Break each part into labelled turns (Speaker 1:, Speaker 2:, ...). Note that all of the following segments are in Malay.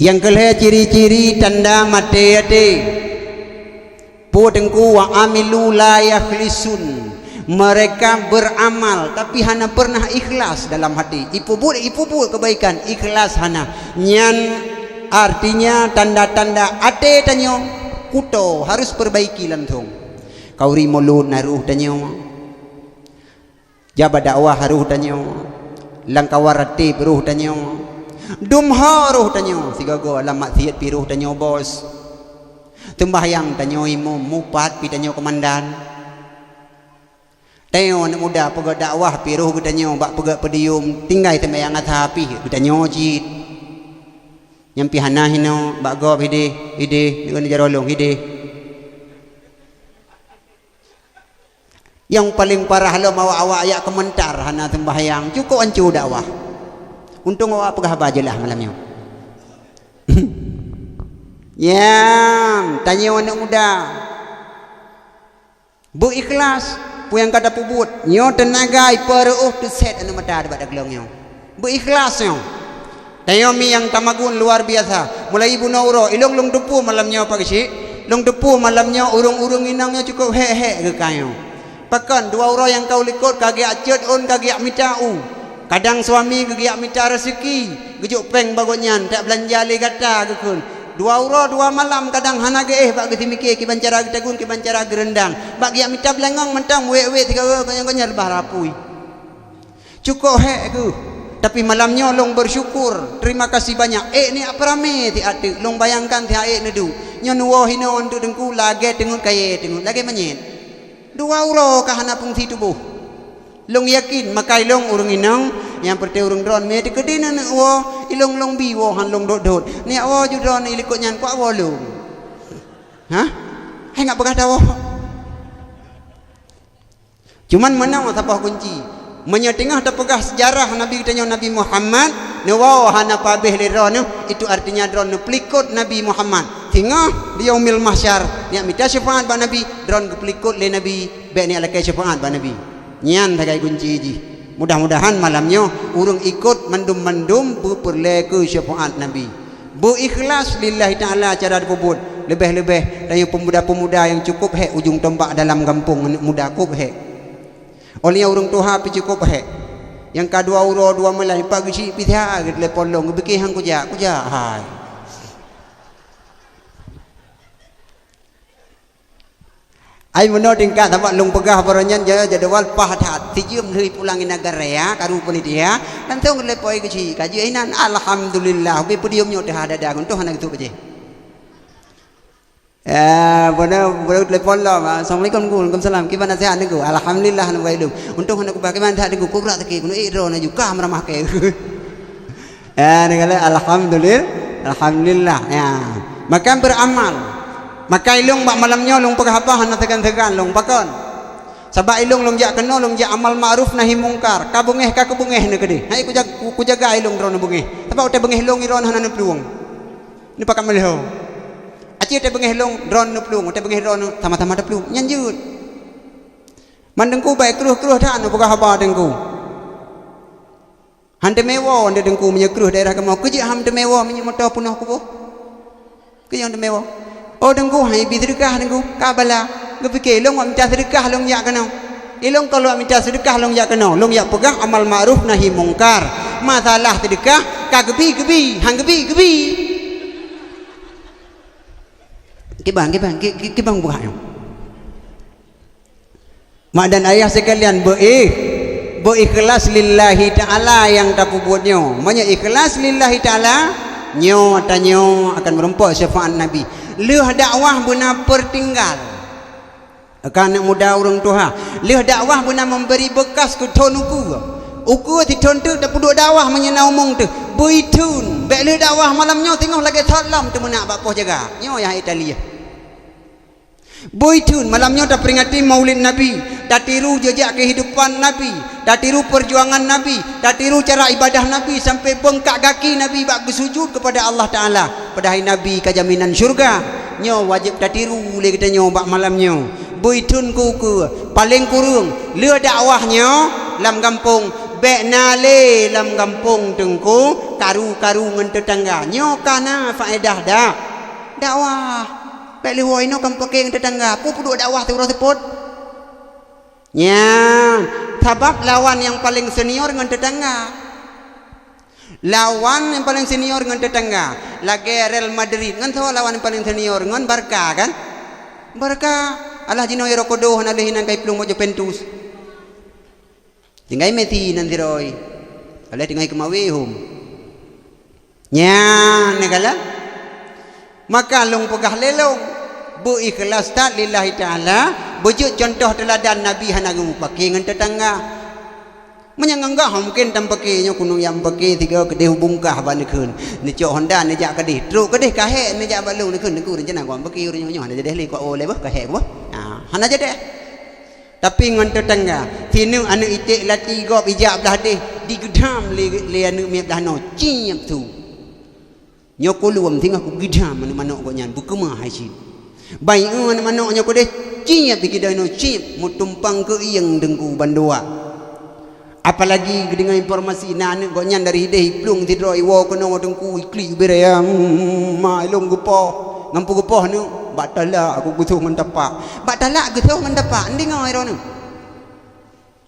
Speaker 1: Yang kelih ciri-ciri tanda mati hati. Putengku wa amilu la yakhlisun. Mereka beramal tapi hana pernah ikhlas dalam hati. Ipu-put kebaikan, ikhlas hana. Nyan artinya tanda-tanda ate tanyo kuto harus perbaiki lantung. Kauri mulut naruh tanyo. Jabat dakwah haruh tanyo. Langkawarati peruh tanyo. Dumha ruh tanyo sigago alam maksiat piruh tanyo bos. Tembahyang tanyo imam mupat pi tanyo komandan. Tayo anak muda pegak dakwah piruh tanyo bak pegak pedium tinggai tembayang atapi tanyo jit. Nyampi hana hino bak gob hide dengan jarolong hide. Yang paling parah lo mau awak ayak komentar hana tembahyang cukup ancu dakwah. Untung awak pegah bajalah malamnya. Yang tanya anak muda. Bu ikhlas, pu yang kata pubut, nyo tenaga iparuh tu set anu mata debat daglongnya. Bu ikhlas nyo. Tanya mi yang tamagun luar biasa. Mulai ibu nauro, ilong long depu malamnya apa kesi? Long depu malamnya urung-urung inangnya cukup he ke kayo. Pakan dua orang yang kau likut kaki acut on kaki mitau. Kadang suami gegiak minta rezeki, gejuk peng bagonyan, tak belanja le kata gekun. Dua uro dua malam kadang hana ge bak geti mikir ki bancara getagun ki bancara gerendang. Bak giak minta belengong mentang we tiga konyang-konyang lebah rapui. Cukup hek ku. Tapi malamnya long bersyukur, terima kasih banyak. Ni apa rame ti ate, long bayangkan ti nedu. Nyo nuwo hino untuk dengku lage tengun kaye tengun lage menyet. Dua uro kahana fungsi tubuh. Long yakin makai long urung inang yang perte urung dron me de kedina nak wo ilong long bi wo han long dot ni wo ju dron ilikut nyan kwa wo long ha hai ngak begah dawo cuman menang apa kunci menyetengah terpegah sejarah Nabi kita Nabi Muhammad ni wo hana pabeh le dron itu artinya dron plikut Nabi Muhammad tingah di yaumil mahsyar ni minta syafaat ba Nabi dron plikut le Nabi be ni alakai syafaat ba Nabi nyan tagai kunci ji. Mudah-mudahan malamnya urung ikut mendum-mendum berperle ke syafaat Nabi. Bu ikhlas lillahi taala cara dipubut. Lebih-lebih dari pemuda-pemuda yang cukup hek ujung tombak dalam kampung muda kup hek. Oleh urung tuha pi cukup hek. Yang kedua uro dua melai pagi si pi thia ke telepon long beki hang kuja hai. Ai meno tingkat tapak long pegah baranyan jadwal pahat tijum deui pulang negara ya karu penitia dan tong lepoi keci kaji inan alhamdulillah be podium nyo dah ada untuh anak itu beje benar telepon lah assalamualaikum waalaikumsalam gimana sehat niku alhamdulillah anu bae dum untuh anak bagaimana sehat niku kubrak teki kuno iro na juga meramah ke negala alhamdulillah ya maka beramal. Maka ilung bak malamnya long pagahapah na tegan-tegan long pakon. Sabak ilung long jak kena long jak amal ma'ruf nahi mungkar. Ka bungeh ka kebungeh na gede. Hai ku jaga ilung dron bungeh. Tapi uta bungeh long iron hanan peluang. Ni pakam melho. Aci uta bungeh long dron no peluang, uta bungeh dron tama-tama da peluang. Nyanjut. Mandengku baik keruh-keruh dak no pagahapah dengku. Hande mewo ande dengku menyekruh daerah kemau. Keji ham de mewo menyemoto punah ku boh. Keji ham de mewo. Oh dengku hai bi sedekah dengku kabala ngepikir long minta sedekah long ya kena ilong kalau minta sedekah long ya kena long ya pegang amal ma'ruf nahi mungkar masalah sedekah ka gebi hang gebi kibang buka mak dan ayah sekalian berikhlas lillahi ta'ala yang tak buatnya banyak ikhlas lillahi ta'ala nyo tanyo akan merempok syafaat Nabi. Leh dakwah guna pertinggal. Akan anak muda orang tuha. Leh dakwah guna memberi bekas ke ton uku. Uku ti ton tu dak puduk dakwah menyenau mong tu. Beitun. Bek leh dakwah malamnya tengok lagi salam tu menak bapoh jaga. Nyo yang Italia. Beitun malamnya dak peringati Maulid Nabi. Dak tiru jejak kehidupan Nabi. Dak tiru perjuangan Nabi. Dak tiru cara ibadah Nabi sampai bengkak kaki Nabi bak bersujud kepada Allah Taala. Padahal Nabi ka jaminan syurga. Nyo wajib dak tiru le kita nyo bak malamnya. Beitun ku paling kurung le dakwahnya dalam kampung bek nale lam kampung tengku karu-karu ngan tetangga nyo kana faedah dak dakwah bek liwoi no kam pake ngan tetangga pu duk dakwah tu tersebut nya sebab lawan yang paling senior ngan tetangga lawan yang paling senior ngan tetangga lagi Real Madrid ngan tahu lawan yang paling senior ngan Barca kan Barca Allah jino rokodoh nalihinan kai plung mo Juventus tinggai Messi nanti roy kalau tinggai kemawihum nya negala maka long pegah lelong bu ikhlas tak lillahi ta'ala bujuk contoh teladan Nabi hanagu pakai ngan tetangga menyanggah mungkin tam pakainya kuno yang pakai tiga kedai bungkah ban keun ni cok Honda ni jak kedai truk kedai kahe ni jak balu ni keun ni ku rencana gua pakai urunyo hana jadi li ko oleh bah kahe bah hana jadi tapi ngan tetangga tinu anu itik lati gop ijak belah deh digedam le anu miap dah no ciap tu nyokuluam tinggal ku gedam anu manok ko nyan bukema haji bai anu manok nyoko deh ciap digedai no ciap mutumpang ke iyang dengku bandua apalagi dengan informasi nan ko nyan dari hideh plung tidro iwo kono dengku ikli beraya ma ilong gupo ngampu gupo nu batala aku gutuh mentepak batala gutuh mentepak ndi ngai ro nu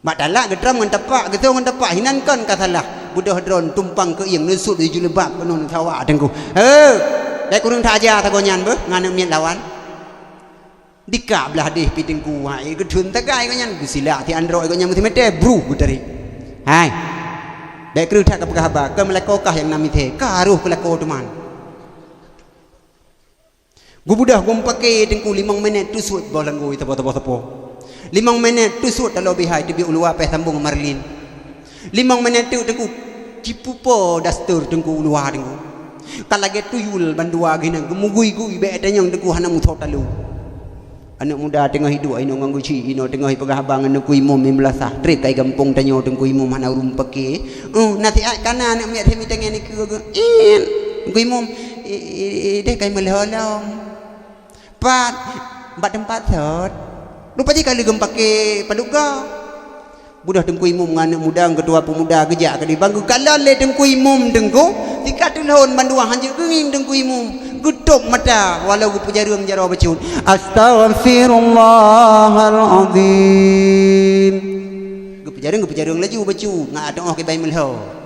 Speaker 1: batala gedram mentepak gutuh mentepak hinan kon katalah budah dron tumpang ke yang nusut di julebab kono tawa dengku dai kurang tak aja ta ko nyan be ngan mien lawan dikak belah deh pitengku hai gedun tagai ko nyan gusila ti andro ko nyan mesti mete bru gutari hai dek kru tak ke haba ke melekokah yang nami the karuh ke leko teman gubudah gum pakai tengku 5 minit tusut bolang goi tepo 5 minit tusut kalau bihai tibi ulua pe sambung marlin 5 minit tu tengku cipupo dastur tengku ulua tengku kalage tuyul bandua gina gemugui-gui be adanyang tengku hana muthau talu anak muda tengah hidup ino nganggu ci ino tengah pegah abang anak ku imum 15 trek kai kampung tanyo tengku imum hana urum peke nanti kana anak miat hemi tengah ni ku ku imum deh kai melholong pat tempat thot lupa ji kali gem pake paduga budah tengku imum anak muda ketua pemuda gejak kali bangku kalau le tengku imum tengku tiga tulun bandua hanjir genging tengku imum gutuk mata walau pujarung jaro bacun astaghfirullahalazim gupujarung laju bacu ngak ada oh ke bai melho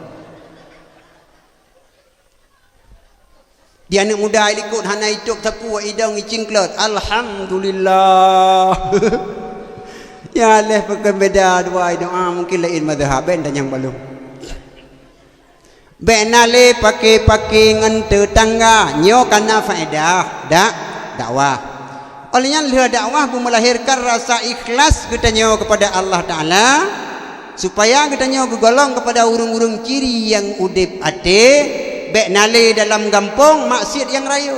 Speaker 1: dia anak muda ikut hana hidup sapu idang icingklot alhamdulillah ya leh pekan beda dua doa mungkin lain mazhab dan yang belum benale pakai ngan tetangga nyo kana faedah dakwah olehnya lihat dakwah melahirkan rasa ikhlas kita nyo kepada Allah Taala supaya kita nyo gegolong kepada urung-urung ciri yang udip ate benale dalam kampung maksiat yang rayu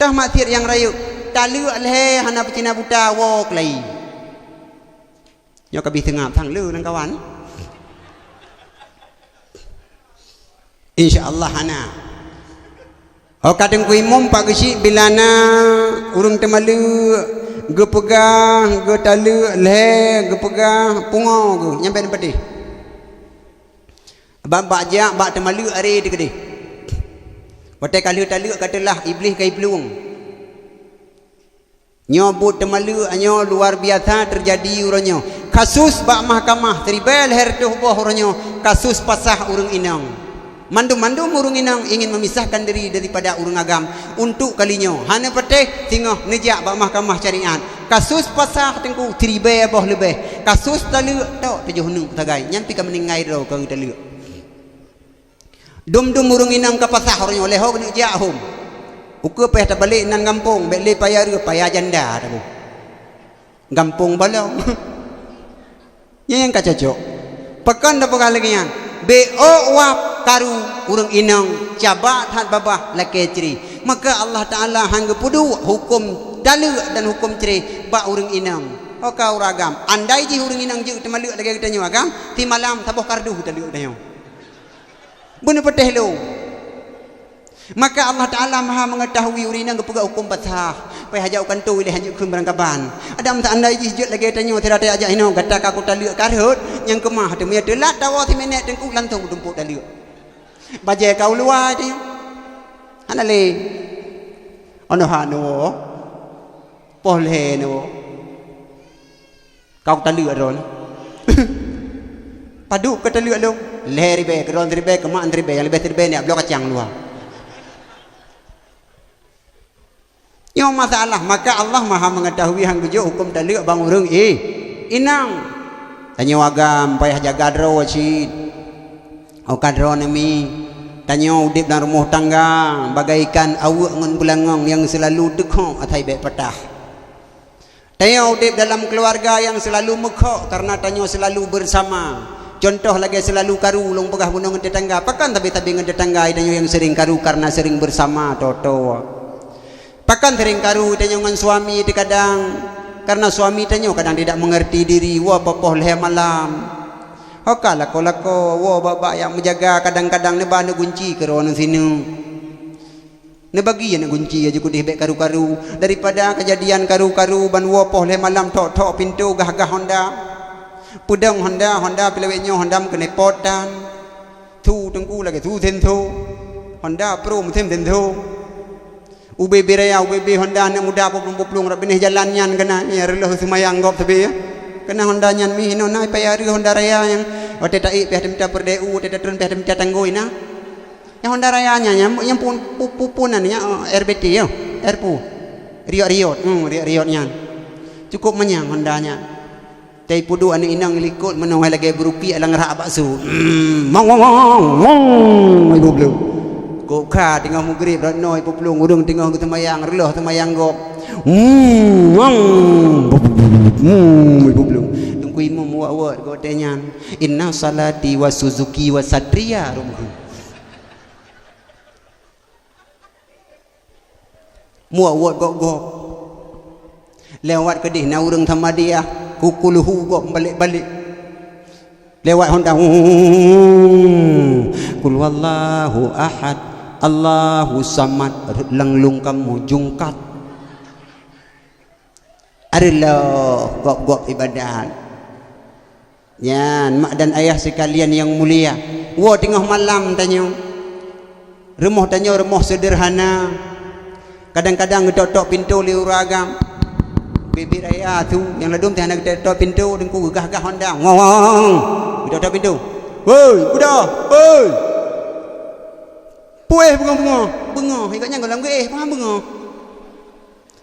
Speaker 1: tah maksiat yang rayu talu alhe hana pecina buta wok lai nyo kabih tengah thang lu nang kawan insyaallah hana kadang ku imum pak gesi bilana urung temalu ge pegah ge talu le ge pegah pungo ge nyampe nepati bak jak bak temalu are de gede wate kali talu katalah iblis kai peluang nyobut temalu anyo luar biasa terjadi uronyo kasus bak mahkamah teribel hertuh boh uronyo kasus pasah urung inang mandum urung inang ingin memisahkan diri daripada urung agam untuk kalinya hana peteh tingah nejak bak mahkamah syariat kasus pasah tengku tribe boh lebih kasus talu tok 7 nu tagai nyampi ka meningai ro ka talu dum urung inang ka pasah ornyo leho ni jak hom uke peh ta balik nan kampung bele payah payah janda tabu kampung balong yang kacocok pekan dah pekan lagi yang bo wap karu urang inang cabat hat babah laki ceri maka Allah Taala hangga pudu hukum dalu dan hukum ceri ba urang inang kau ragam andai ji urang inang je temalu lagi kita nyu agam ti malam taboh kardu dalu dayo bune peteh lo Maka Allah Ta'ala maha mengetahui urina kepuga hukum patah. Pai hajaukan tu wilih hanjuk kun berangkapan. Adam tak anda hijut lagi tanyo tidak ada ajak ino kata aku taliuk karhut yang kemah tu dia telat tawa ti menek tengku lantung dumpuk taliuk. Bajai kau luar tu. Hanale. Ono hanu. Polhe no. Kau taliuk ron. Padu ke taliuk lu. Leri be ron ribe kemak ribe yang lebih ribe ni blok kacang luar. Yang masalah maka Allah maha mengetahui hang gujo hukum taliuk bang urang inang tanyo agam payah jaga dro cid au kadro nami tanyo udip dalam rumah tangga bagaikan awak ngan bulangong yang selalu dekho atai be patah tanyo udip dalam keluarga yang selalu mekho karena tanyo selalu bersama contoh lagi selalu karu long pegah bunung tetangga pakan tapi ngan tetangga tanyo yang sering karu karena sering bersama toto. Pakan sering karu tanyo dengan suami kadang karena suami tanyo kadang tidak mengerti diri wa popoh leh malam hoka lako wa baba yang menjaga kadang-kadang neba ne gunci ke ron sini ne bagi ne gunci aja kudih bek karu-karu daripada kejadian karu-karu ban wa poh leh malam tok pintu gah-gah Honda pudang Honda peleweknya Honda kena potan tu tengku lagi tu tentu Honda Pro mutem tentu UBB raya UBB Honda nak muda poplung rak benih jalan nyan kena ya relah semayang gop tabe ya kena Honda nyan mi hino nai payah Honda raya yang ote tai peh temta perdeu ote turun peh temta tanggoi na yang Honda raya nya yang pupunan nya RBT ya RPU riot nyan cukup menyang Honda nya tai pudu ane inang likut menong lagi berupi alang rak bakso mong ibu blue kok ka tengah maghrib rat noi poplung urang tengah temayang relah temayang gop poplung tungku imam wa go tenyan inna salati wa suzuki wa satria rumah muawat gop lewat kedih na urang thamadiah kukuluhu gop balik lewat Honda kul wallahu ahad Allahu samad langlung kamu jungkat arilah gop ibadat yan mak dan ayah sekalian yang mulia wa tengah malam tanyo rumah tanyo rumah sederhana kadang-kadang tok pintu liuragam bibi raya tu yang ladum teh nak tok pintu dengku gagah Honda ngong tok pintu woi budak woi pueh bunga ikatnya dalam ke faham bunga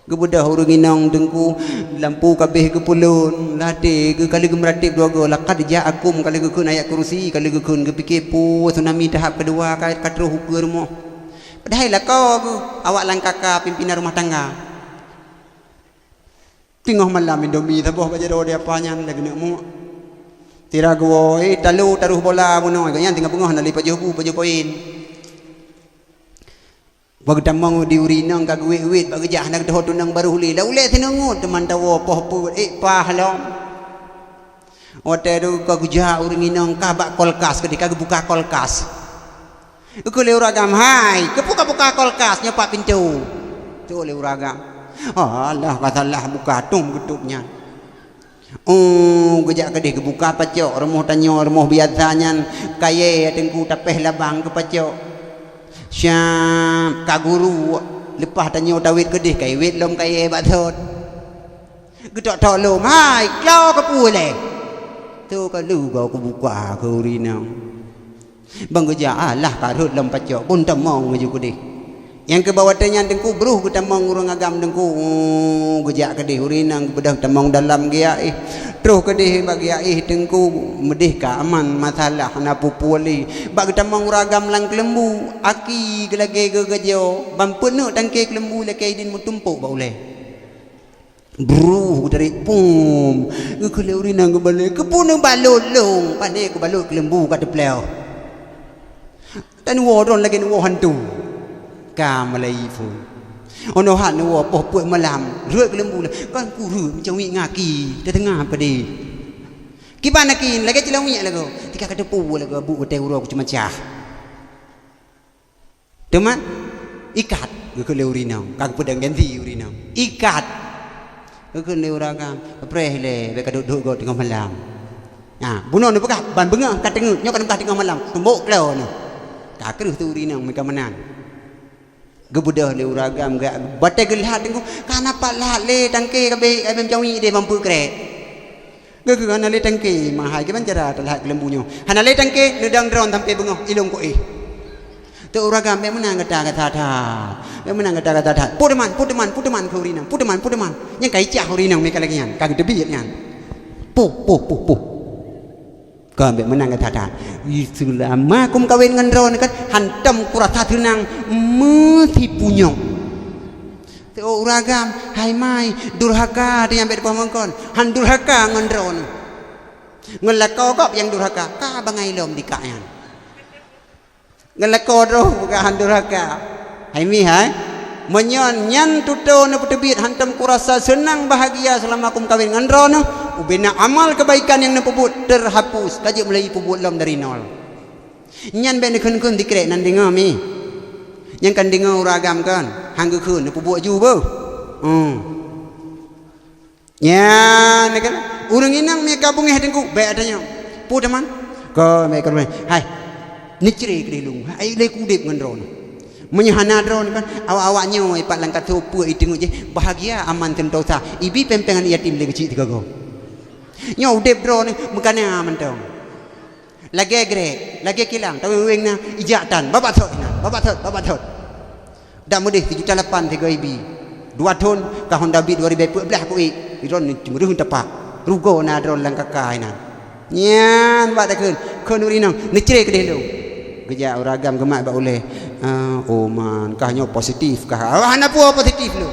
Speaker 1: gebudah urang inang dengku lampu kabeh ke pulun lade ke kali gemeratip dua go laqad ja'akum kali ke ayat kursi kali ke kun ke pikir pu tsunami tahap kedua kait katro hukur mo padahal lah kau awak lang kakak pimpinan rumah tangga tengah malam indomie tabuh baca doa dia apanya dah kena mu tira go taruh bola buno ganya tinggal bengah nak lipat jobu baju poin bagi tamang di urinang kag wit bagi jah nak dah tunang baru huli la ule sinungut teman tawo poh pu pahlom ote do kag jah urinang kabak kolkas ketika buka kolkas ku le uragam hai kebuka kolkas nyepak pintu tu le uragam alah katalah buka tung getupnya gejak kedih kebuka pacok rumah tanyo rumah biasanya kaya tengku tapeh labang ke pacok syam kaguru lepas tanyo tawit kedih kai wit lom kai bathot gedok tolom hai klau ke pule tu kalu gau ku buka ke urinang bang geja alah karut lom pacok pun temong meju kedih yang ke bawah tanya dengku bruh ku temong urang agam dengku gejak kedih urinang bedah temong dalam gia terus kedih bagi dengku medih ka aman masalah na pupuli bagi temong ragam lang kelembu aki gelage gegejo bampenu tangke kelembu leke din mutumpuk ba ule bruh dari pum ke urinang ke balik ke punang balolong pandai ku balot kelembu ka tepleo tan woron lagi wo hantu kamalai fu ono han wo poh puak malam rui kelembu kan ku rui macam wi ngaki dah tengah padi kiban nakin lagi celang wi lagu tika ka tepu lagu bu te uro ku cuma cah teman ikat ke leurina kag pedang ganti urina ikat ke leuraga preh le be kaduk go tengah malam bunuh ni pekah ban bengah kat tengah nyok kan tengah malam tumbuk klau ni ka kerus tu urina mereka menan gebudah leuragam ga batai gelah tengok kana pak lah le tangke kabe ai mencawi de mampu kret ge kana le tangke mahai ke bancara telah gelembunyo hana le tangke nedang dron sampai bengah ilung ko tu uragam be menang kata menang kata pudeman kurina pudeman yang kai cah kurina mereka lagi yan kag debi yan pu kan be menang kata selama kum kawin dengan ron kan hantam kurasa tenang mesti punyong tu uragam hai mai durhaka dia be pamangkon han durhaka dengan ron ngelakau kop yang durhaka ka bangai lom dikayan ngelakau roh bukan handuraka hai mi hai menyon nyan tuto na putebit hantam kurasa senang bahagia selama kum kawin dengan rono ubina amal kebaikan yang napubut terhapus kaji mulai pubut lom dari nol nyan ben kun dikrek nan dengar mi yang kan dengar uragam kan hang kun napubut ju bo nyan kan urang inang mi kabung tengku baik adanya pu teman ko me kan hai nicri kelilung ai le kudip dengan drone menyahana drone kan awak-awaknya ipat langkat sopa tengok je bahagia aman tentosa ibi pempengan yatim le kecil tiga go nyo udip drone mekana mentong lagi grek lagi kilang tahu weng na ijatan bapak thot dak mudih 7.8 3 ibi 2 ton ka Honda Beat 2014 ko drone cemurung tepak rugo na drone langkakai na nyan bak dak kun urinang nicri kelilung kerja uragam gemak ba oleh man kahnya positif kah hana puas positif lu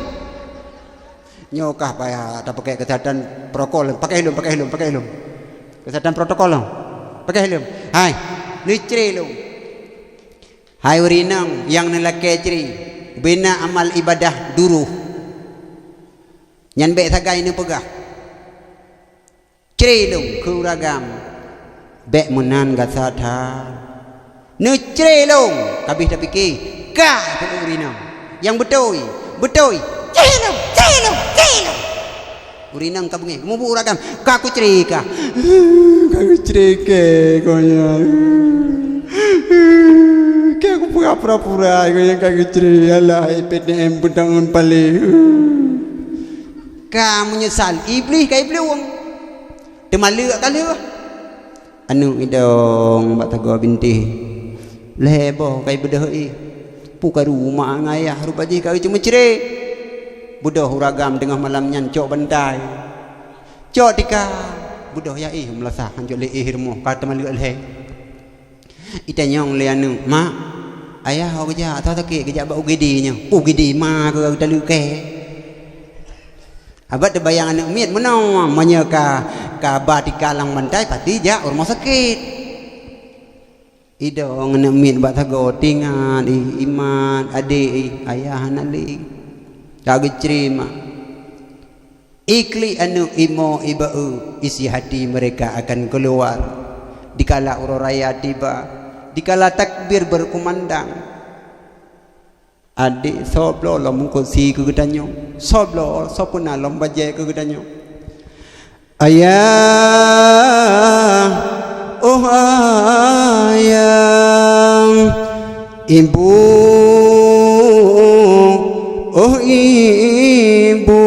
Speaker 1: nyo kah payah tak pakai kesehatan protokol pakai helm kesehatan protokol pakai helm hai nicri lu hai urinang yang nelake cri bina amal ibadah duruh nyan be sagai ni pegah cri lu ke uragam be menan gasatha Nucre long kabih dah fikir kah urina yang betul celong urina kabunge mu uragam ka ku cerika konya ka aku pura-pura konya ka ku cerika lah PDM bentangan pale ka menyesal iblis wong temalek kali anu idong bak tago binti lebo kai bedoi puka rumah ngayah rupaji kau cuma cerai budoh uragam tengah malam nyancok bandai cok tika budoh ya melasa hancur le hirmo kata malik le itanyong le anu mak ayah ho kerja atau tak kerja bau gedinya gedi ma ke dalu ke abad bayang anak miet menau menyeka ka batika lang bandai pati ja rumah sakit idong na min batago tingan iman ade ayah nali kagit cerima ikli anu imo ibau isi hati mereka akan keluar dikala uraya tiba dikala takbir berkumandang ade soblo lom kursi ke gedanyo soblo sopuna lom bajai ke gedanyo ayah oh ayang ibu oh ibu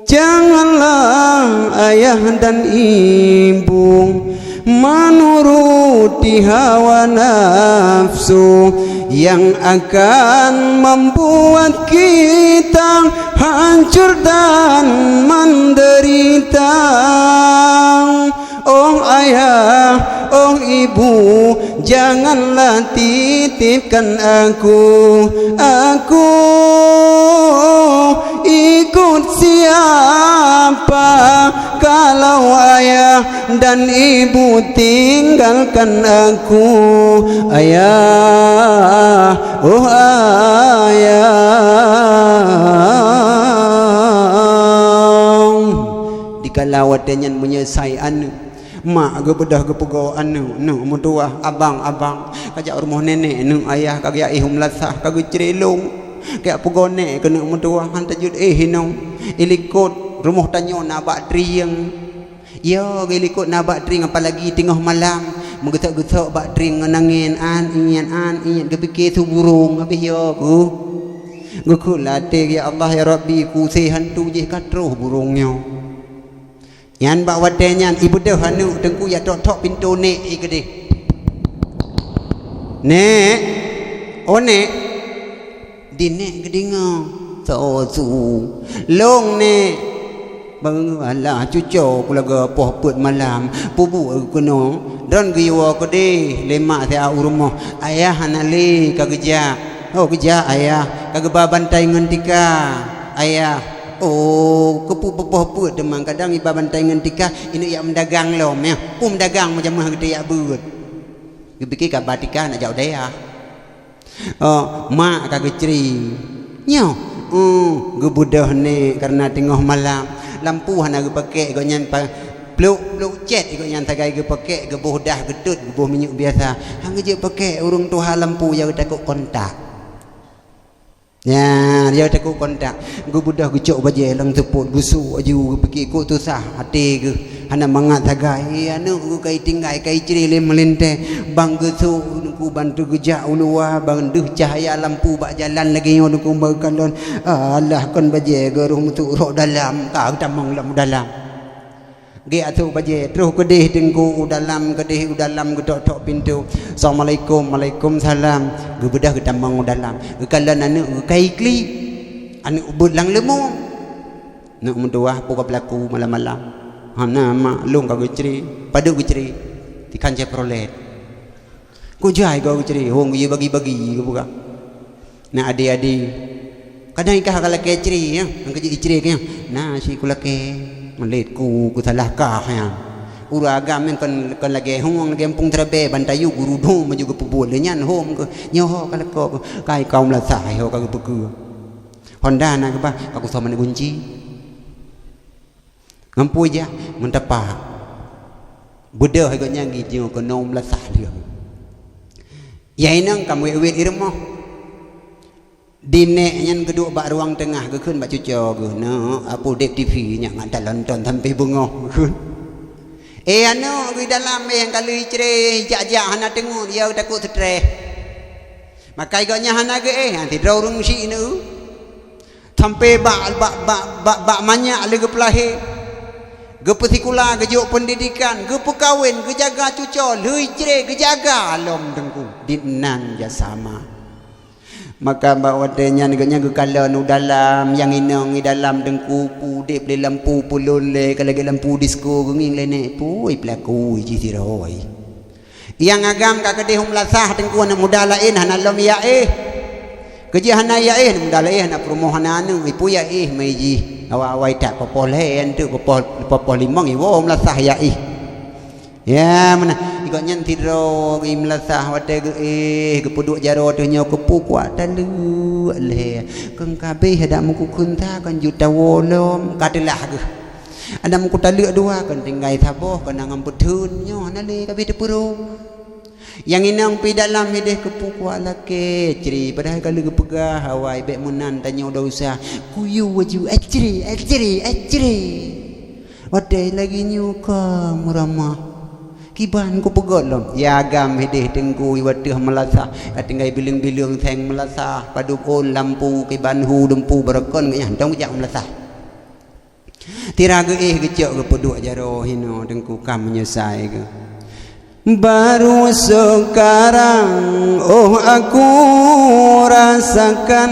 Speaker 1: janganlah ayah dan ibu menuruti hawa nafsu yang akan membuat kita hancur dan menderita. Oh ayah, oh ibu, janganlah titipkan aku ikut siapa kalau ayah dan ibu tinggalkan aku. Ayah, oh ayah, dikala wadanyan menyesai anu mak gebedah gepego anu mutuah abang kajak rumah nenek nu ayah kagak melasah kagak cerelong kayak pegone kena mentua hantar jud hinong ilikut rumah tanyo nabak triang ya ilikut nabak triang apalagi tengah malam menggetak-getak bak triang nangin an inyan kepikir tu burung habis ya ku latih ya Allah ya Rabbi ku sehan tu je katruh burungnya yan bak wadenyan ibu dah hanu tengku ya tok pintu nek ikde nek nek dinek gedinga so su long nek bang alah cucu kulaga poh put malam pubu kuno dan giwa kede lemak saya rumah ayah hanale kageja oh kerja ayah kagak bantai ngentika ayah oh kepu poh put demang kadang iba bantai ngentika ini ya mendagang lo meh mendagang macam mana gede ya but gebiki kabatika nak jauh daya oh mak kagak ceri nyo gebudah ni karena tengah malam lampu hana ge pakai go nyan pa pluk cet go nyan tagai ge pakai ge boh dah gedut ge boh minyak biasa hang je pakai urung tuha lampu ya takut kontak ya dia takut kontak ge budah ge cok baje lang teput busu aju ge pergi ku tu sah hati ge hana mangat tagai anu ge kai tinggai kai ciri le melinte bang ge su ku bantu gejak ulua bang deuh cahaya lampu bak jalan lagi nyo ku bagalon alah kon baje ge rum tu ro dalam ka tamang lam dalam ge atu baje terus kedih tengku dalam kedih dalam gedok pintu assalamualaikum waalaikumsalam ge bedah ge tamang dalam ge kalan anu ge kai kli anu bulang lemu nak mendoah buka pelaku malam-malam hana mak long ka ge ceri padu ge ceri tikan je prolet ku jai kau ceri hong ye bagi-bagi ke buka nak adik-adik kadang ikah kalau ke ceri ya ang kerja ceri ke nah si ku lake melit ku salah kah ya uragam men kon lagi hong lagi empung terbe bantayu guru do maju ke pebul nyan hom ke nyoho kalau ko kai kaum la sai ho ka pegu Honda na ke ba aku sama ni kunci ngampu je mentapa budak hai ko nyangi je ko nom la sah dia ya inang kamu wet irmo dinek nyan keduk bak ruang tengah ke kun bak cucu ke no apu dep TV nya ngan lonton sampai bengok kun anu di dalam yang kali cere jak-jak hana tengok dia takut stres maka iganya hana ke nanti draurung si nu sampai bak manyak lagi pelahe ge pesikula ge juk pendidikan ge pekawin ge jaga cucu lui cere ge jaga lom dengku dinan ja sama maka bawa wadenya neganya ge kala nu dalam yang inang di dalam dengku pu dep le lampu pulun le kalau ge lampu disco ge nging le ne pu pelaku ji siroi yang agam ka kedih umlasah dengku anak muda lain hana lom ya kerja hana ya muda lain hana perumahan anu ipu ya meji awai tak popol tu popol limong iwo umlasah ya ya mana ikut nyantiro imlasah wate ge puduk jaro tu nyo kepu kuat talu le keng kabeh ada muku kunta kan juta wolom katelah ge ada muku talu dua kan tinggai saboh kan ngam petun nyo nale kabeh tepuru yang inang pi dalam hideh kepu kuat lake ceri padahal kalau ge pegah hawai bek menan tanya dah usah kuyu waju ceri wate lagi nyuka muramah kiban ku pegot lom ya agam hidih tengku iwatih melasah tinggai biling-biling theng melasah padu on lampu kiban hu dempu berekon nya dong jak melasah tiraga gecok ke peduk jaro hino tengku kam menyesai ke baru sekarang oh aku rasakan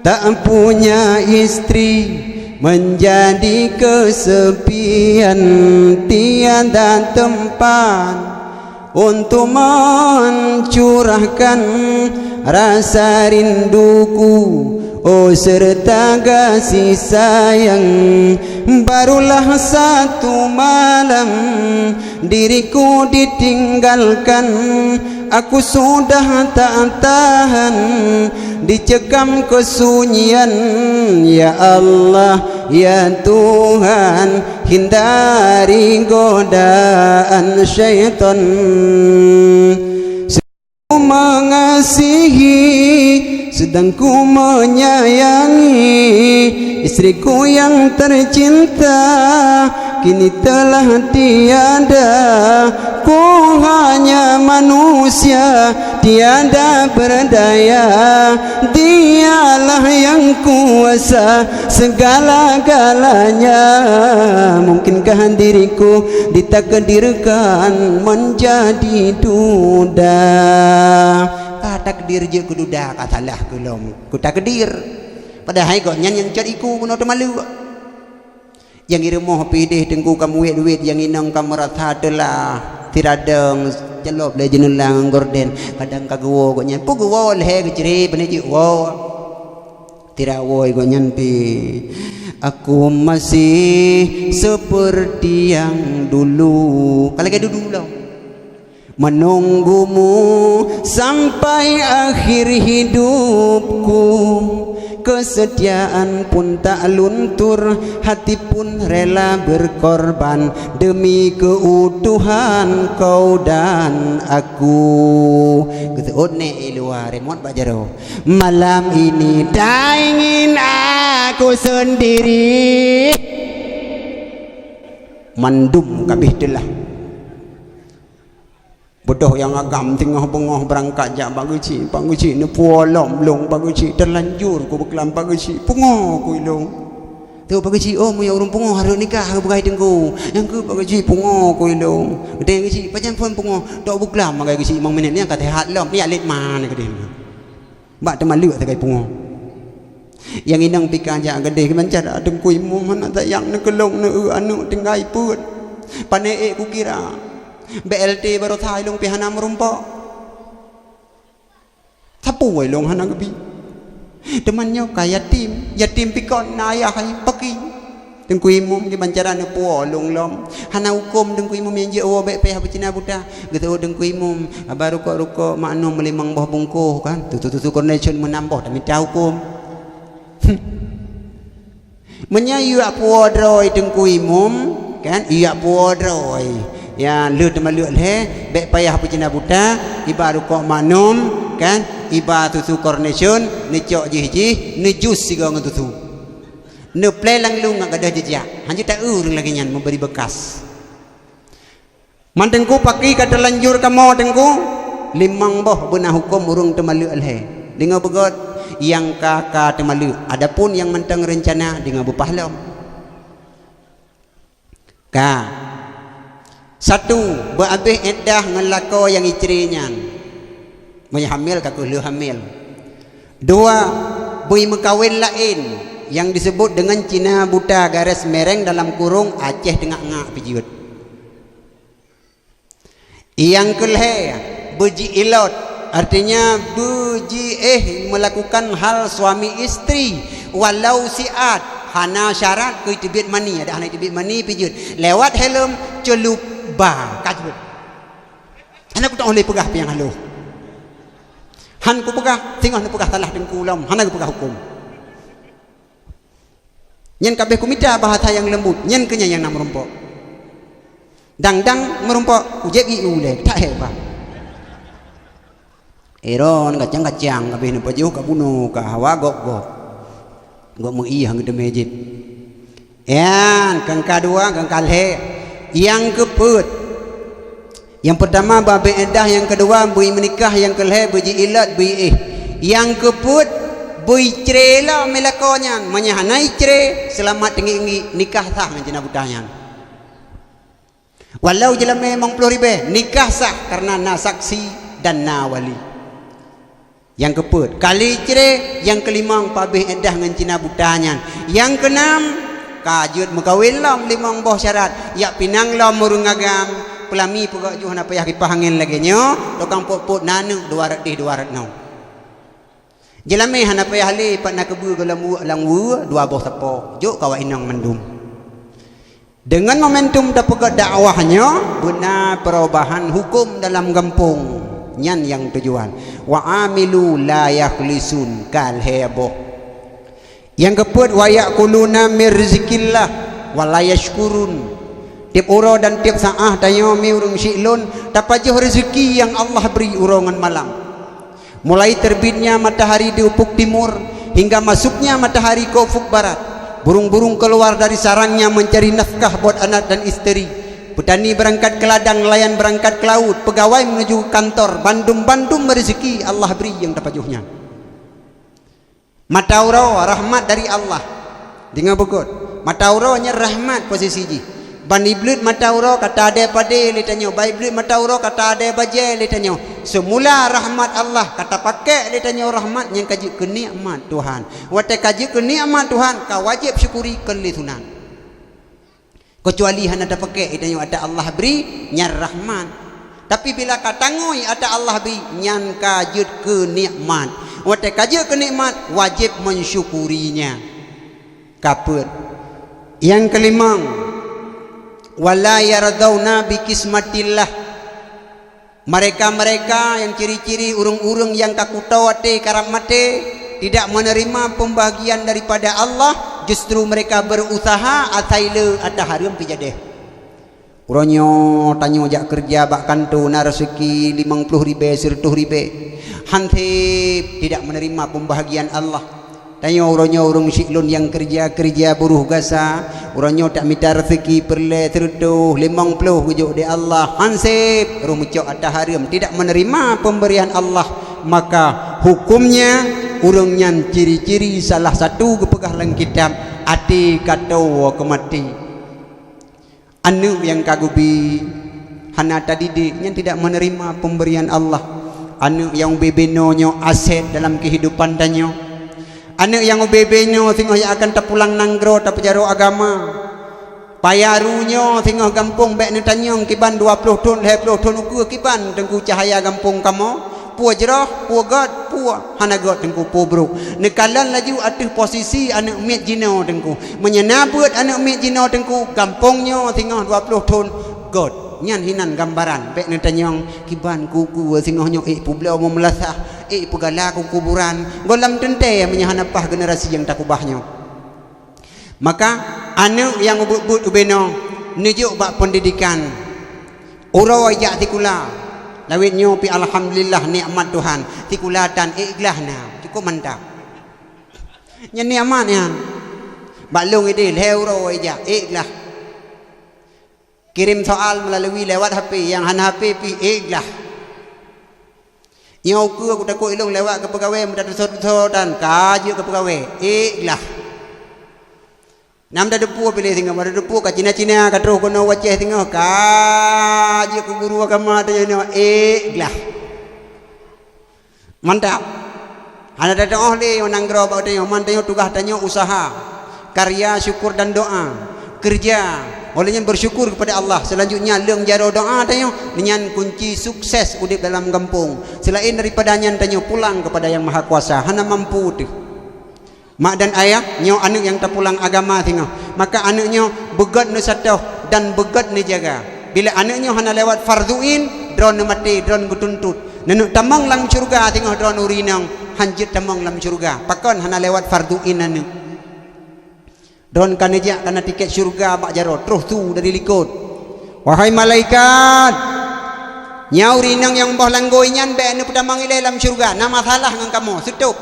Speaker 1: tak punya istri menjadi kesepian tiada tempat untuk mencurahkan rasa rinduku oh serta kasih sayang barulah satu malam diriku ditinggalkan aku sudah tak tahan dicekam kesunyian ya Allah ya Tuhan hindari godaan syaitan mengasihi, sedang ku menyayangi istriku yang tercinta, kini telah tiada. Ku hanya manusia, tiada berdaya. Dialah yang kuasa segala-galanya. Mungkinkah diriku ditakdirkan menjadi duda? Takdir je ku duda, katalah kulom ku takdir. Padahal kau nyan yang cari ku guna malu. Yang irmoh pidih tengku kamu duit yang inang kamu rata adalah tiradang jalop le jenulang gorden kadang kagwo kau nyan puguwo leh keciri beneji wo tirawoi kau nyan pi. Aku masih seperti yang dulu, kalau kayak dulu lah, menunggumu sampai akhir hidupku. Kesetiaan pun tak luntur, hati pun rela berkorban demi keutuhan kau dan aku. Keteut ne luar remote bajaro. Malam ini tak ingin aku sendiri. Mandum kabeh telah. Bodoh yang agam tengah bengah berangkat jak baguci ni puolom long baguci terlanjur ku berkelam baguci pungo ku ilong tu baguci oh mu ya urung pungo hari nikah begai tengku yang ke baguci pungo ku ilong gede gici pajan pun pungo tok berkelam magai gici mang minit ni angkat hat lom ni alit man gede bak temalu tak kai pungo yang inang pikan jak gede mancat tengku imum nak tak yang nak kelong nak anu tinggai put pane ku kira BLT baru thai long pihana merumpa sapu wai long hana gebi temannya kaya yatim pikon naya hai paki tengku imum di bancaran puo long lom hana hukum tengku imum yang je awo baik payah becina buta gitu tengku imum baru kok ruko makno melimang boh bungkuh kan tu connection menambah tapi tahu hukum menyayu puo droi tengku imum kan iya puo droi ya lu teman lu le baik payah becina buta ibaru kok manum kan iba tu coronation ni cok jih ni jus siga ngatu ne play lang lu ngak ada jejak hanya tak urung lagi nyan memberi bekas mantengku paki kata lanjur kamu tengku limang boh benah hukum urung teman lu le dengar begot yang kakak teman lu adapun yang mentang rencana dengar bepahlam ka satu berhabis iddah ngelako yang istrinya hamil kaku lu hamil. Dua bui mekawin lain yang disebut dengan Cina buta garis mereng dalam kurung Aceh tengah ngak pijut. Yang kelhe beji ilot artinya beji melakukan hal suami istri walau siat hana syarat ke tibit mani ada hana tibit mani pijut lewat helm celup ba kajut hana ku tak boleh pegah piang halu han ku pegah tengok nak pegah talah dengku lam hana ku pegah hukum nyen kabeh kumita bahasa yang lembut nyen kenya yang nam rumpok dang merumpok ujek i ule tak hebat eron kacang kabeh ni pajuh ka bunuh ka hawa gok gok mu iya hang de mejit yan kang kadua kang kalhe yang keput yang pertama babe edah yang kedua bui menikah yang kelhe beji ilat bui yang keput bui cerela melakonya menyahanai cere selamat tinggi nikah sah mencina budanya walau jelas memang 10,000 nikah sah karena na saksi dan na wali yang keput kali cere yang kelima babe edah mencina budanya yang keenam kajut mekawin lam limang boh syarat ya pinang lam murung agam pelami pegak juh na payah kipahangin lagi nyo dokang pot nanu 200 no jelame hana payah le pat nak kebu lang wu dua boh tepo juk kawa inang mendum dengan momentum da pegak dakwahnya benar perubahan hukum dalam kampung nyan yang tujuan wa amilu la yakhlisun kal heboh yang keput wayak kuluna mirzikillah walayashkurun tiap uro dan tiap saah dayo mi urung syi'lun dapat je rezeki yang Allah beri urongan malam Mulai terbitnya matahari di ufuk timur hingga masuknya matahari ke ufuk barat, burung-burung keluar dari sarangnya mencari nafkah buat anak dan istri. Petani berangkat ke ladang, nelayan berangkat ke laut, pegawai menuju kantor, bandum-bandum rezeki Allah beri yang tapajuhnya. Matauro rahmat dari Allah. Dengar begut. Matauronya rahmat posisi ji. Ban iblis matauro kata ada pada letanyo, ba iblis matauro kata ada baje letanyo. Semula rahmat Allah kata pakai letanyo rahmat yang kaji ke nikmat Tuhan. Wate kaji ke nikmat Tuhan kau wajib syukuri kali sunan. Kecuali hana ada pakai letanyo ada Allah beri nyar rahmat. Tapi bila katangoi ada Allah beri nyan kaji ke nikmat. Wate kaji ke nikmat wajib mensyukurinya. Kapur. Yang kelima, wala yardawna bikismatillah. Mereka-mereka yang ciri-ciri urung-urung yang kakutawate karamate tidak menerima pembahagian daripada Allah, justru mereka berusaha asaile ada harum pijadeh. Uronyo tanyo jak kerja bak kanto na rezeki 50,000 100,000 hansip tidak menerima pembahagian Allah. Tanyo uronyo urung siklun yang kerja buruh gasa, uronyo tak minta rezeki perle 100 50 gujuk di Allah hansip urung mucok ada harum tidak menerima pemberian Allah, maka hukumnya urung nyan ciri-ciri salah satu kepegah lang kitab ati katawa kemati. Anu yang kagubi hana tadi yang tidak menerima pemberian Allah, anu yang bebenonyo aset dalam kehidupan danyo, anak yang ubebeno tengok yang akan terpulang nanggro terpejaro agama, payarunya tengok kampung bek netanyong kiban 20 ton 20 ton ukur kiban tengku cahaya kampung kamu puah jerah puah god puah hana god tengku puah bro nekalan laju atih posisi anak miat jino tengku menyenabut anak miat jino tengku kampungnya tengok 20 ton god nyan hinan gambaran bek netanyong kiban kuku tengoknya publio mau melasah pegala ku kuburan golam tente menyahanapah generasi yang takubahnya. Maka anak yang ubut ubeno nujuk bak pendidikan uro ajak tikula lawitnya pi alhamdulillah nikmat Tuhan tikulatan ikhlasna cukup mantap nya nikmatnya baklung ide leuro ajak ikhlas kirim soal melalui lewat HP yang hana HP pi ikhlas. Nyau ke aku takut ilung lewat ke pegawai mudah tersot dan kaji ke pegawai ikhlas. Nam dah depu pilih tinggal pada depu ka Cina-Cina ka terus kono waceh tinggal kaji ke guru agama tanya ikhlas. Mantap. Ana datang ahli nanggro ba tanya mantanya tugas tanya usaha, karya, syukur dan doa, kerja. Olehnya bersyukur kepada Allah. Selanjutnya leung jaro doa tanya dengan kunci sukses udip dalam kampung. Selain daripadanya tanya pulang kepada yang maha kuasa. Hana mampu tu. Mak dan ayah nyo anak yang terpulang agama tengah. Maka anaknya begat nu satuh dan begat nu jaga. Bila anaknya hana lewat farduin, drone mati, drone gutuntut. Nenuk tamang lam syurga tengah drone urinang, hanjit tamang lam syurga. Pakon hana lewat farduin anak. Don kanejak karena tiket syurga bak jaro terus tu dari likut. Wahai malaikat, nyau rinang yang boh langgoi nyan be anu pertama ngilai dalam syurga. Nama masalah dengan kamu setup.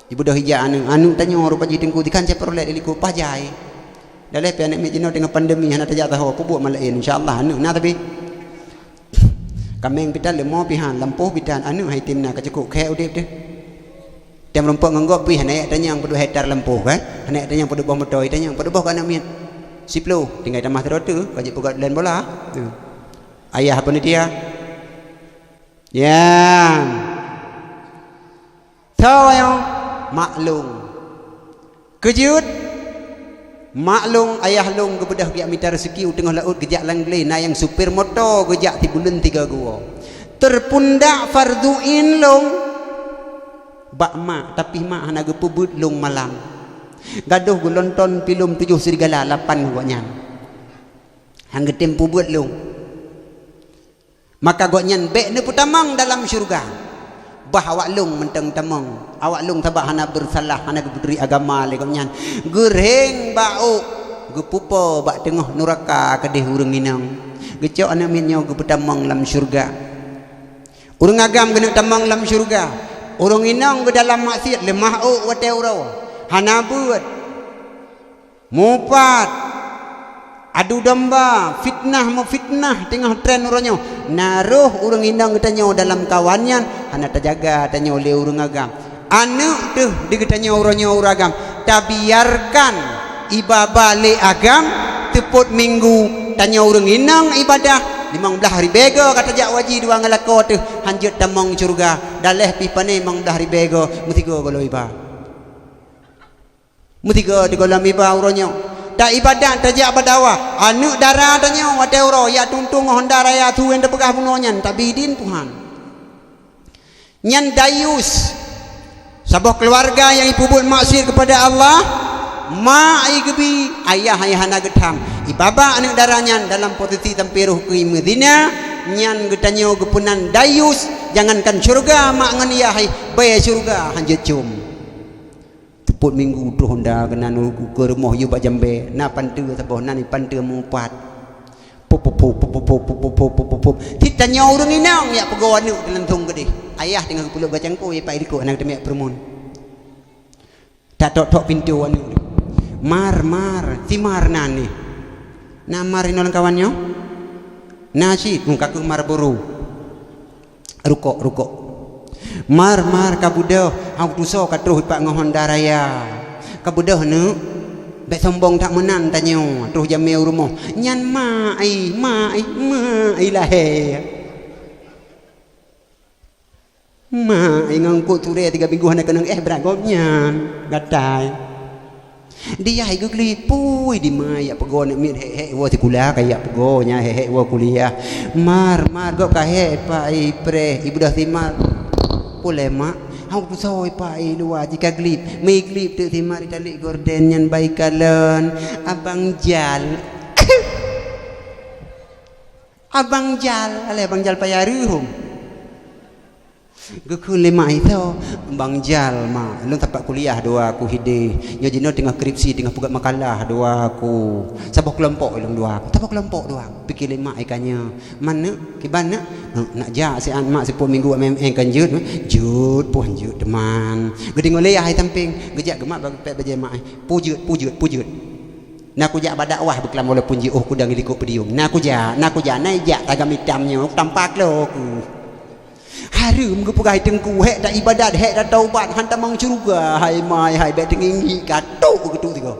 Speaker 1: Ibu dah hijak anu tanya rupa jadi tengku dikan saya peroleh dari likut pajai. Dah lepas anak mejino dengan pandemi hana tajak tahu aku buat malain insyaallah anu nah tapi kameng pitan lemo pihan lampuh pitan anu hai timna kacukuk khe udip deh. Tiam rumput nganggap pi hanek tanya yang perlu hektar lempuh kan hanek tanya yang perlu bawah motor tanya yang perlu bawah kana mian 10 tinggal tambah terotu kajik pegat lain bola tu ayah apa ni dia ya tahu yang maklum kejut maklum ayah long kebedah giak minta rezeki tengah laut gejak lang le na yang supir motor gejak ti bulan 3 gua terpundak farduin long bak mak tapi mak hana gepubut long malam gaduh gulonton pilum 7 serigala 8 goknyan hang getem pubut long maka goknyan bek ne putamang dalam syurga bah awak long menteng tamang awak long tabak hana bersalah hana gebudri agama le goknyan gereng bau gepupo bak tengah neraka kedeh urang inang gecok ana minyo geputamang dalam syurga Urang agam kena tamang dalam syurga. Urang inang ke dalam maksiat lemah wa teuro. Hana buat mupat adu domba fitnah mau fitnah tengah tren orangnya naruh urang inang katanya dalam kawannya hana terjaga tanya oleh urang agam anu tuh dikatanya orangnya uragam tabiarkan ibadah le agam teput minggu tanya urang inang ibadah 15 hari bega kata jak wajib dua ngalako tu hanjut tamang surga daleh pipane 15 hari bega mutiga kalau ibadah mutiga di kolam ibadah urangnya tak ibadah tajak badawa anu darah tanya wate uro ya tuntung honda raya tu yang pegah bunonyan tabidin Tuhan nyan dayus sabah keluarga yang ipubut maksiat kepada Allah ma ai gebi ayah ayahana getam ibaba anu darahnya dalam posisi tempiruh ke Madinah nyan getanyo gepunan dayus jangankan syurga mak ngan yahai bae syurga hanjut cum teput minggu tu honda kena nuku ke rumah yu bak jambe na pantu sabah nani pantu mumpat pop kita nyaurung inang ya pego anu lentung gede ayah dengan pulau gacangku ya pak iku anak demek permun tak tok pintu anu mar timar nani namar inon kawannya nasi muka ke mar buru rukok mar kabudah au tuso katruh pak ngohon daraya kabudah nu bek sombong tak menan tanyo terus jameu rumah nyan mai lahe mai ngangkut ture 3 minggu hana kenang beragom nyan gatai dia hai gugli pui di mai ya pego nek mit he wo kuliah kayak pego nya he wo kuliah mar go ka he pai pre ibu dah timar boleh mak hau tu soi pai luar jika glip mi glip tu timar dalik gorden nyan baik kalen abang jal ale abang jal payaruhum Gekun lima itu bang jal ma lu tapak kuliah dua aku hide nyo jino tengah skripsi tengah pugat makalah dua aku sabah kelompok ilung dua aku tapak kelompok dua pikir lima ikannya mana kibana nak ja si an mak 10 minggu kan jut pun jut teman gede ngoleh ai tamping gejak gemak bagi pek baje mak pujut nak ku jak badakwah beklam oleh punji ku dang ilikuk pediung nak ku ja nai jak tagam hitamnya tampak lo ku harum ke pegai tengku hek dak ibadat hek dak taubat hantar mang syurga hai mai hai bet tinggi katok gitu tiga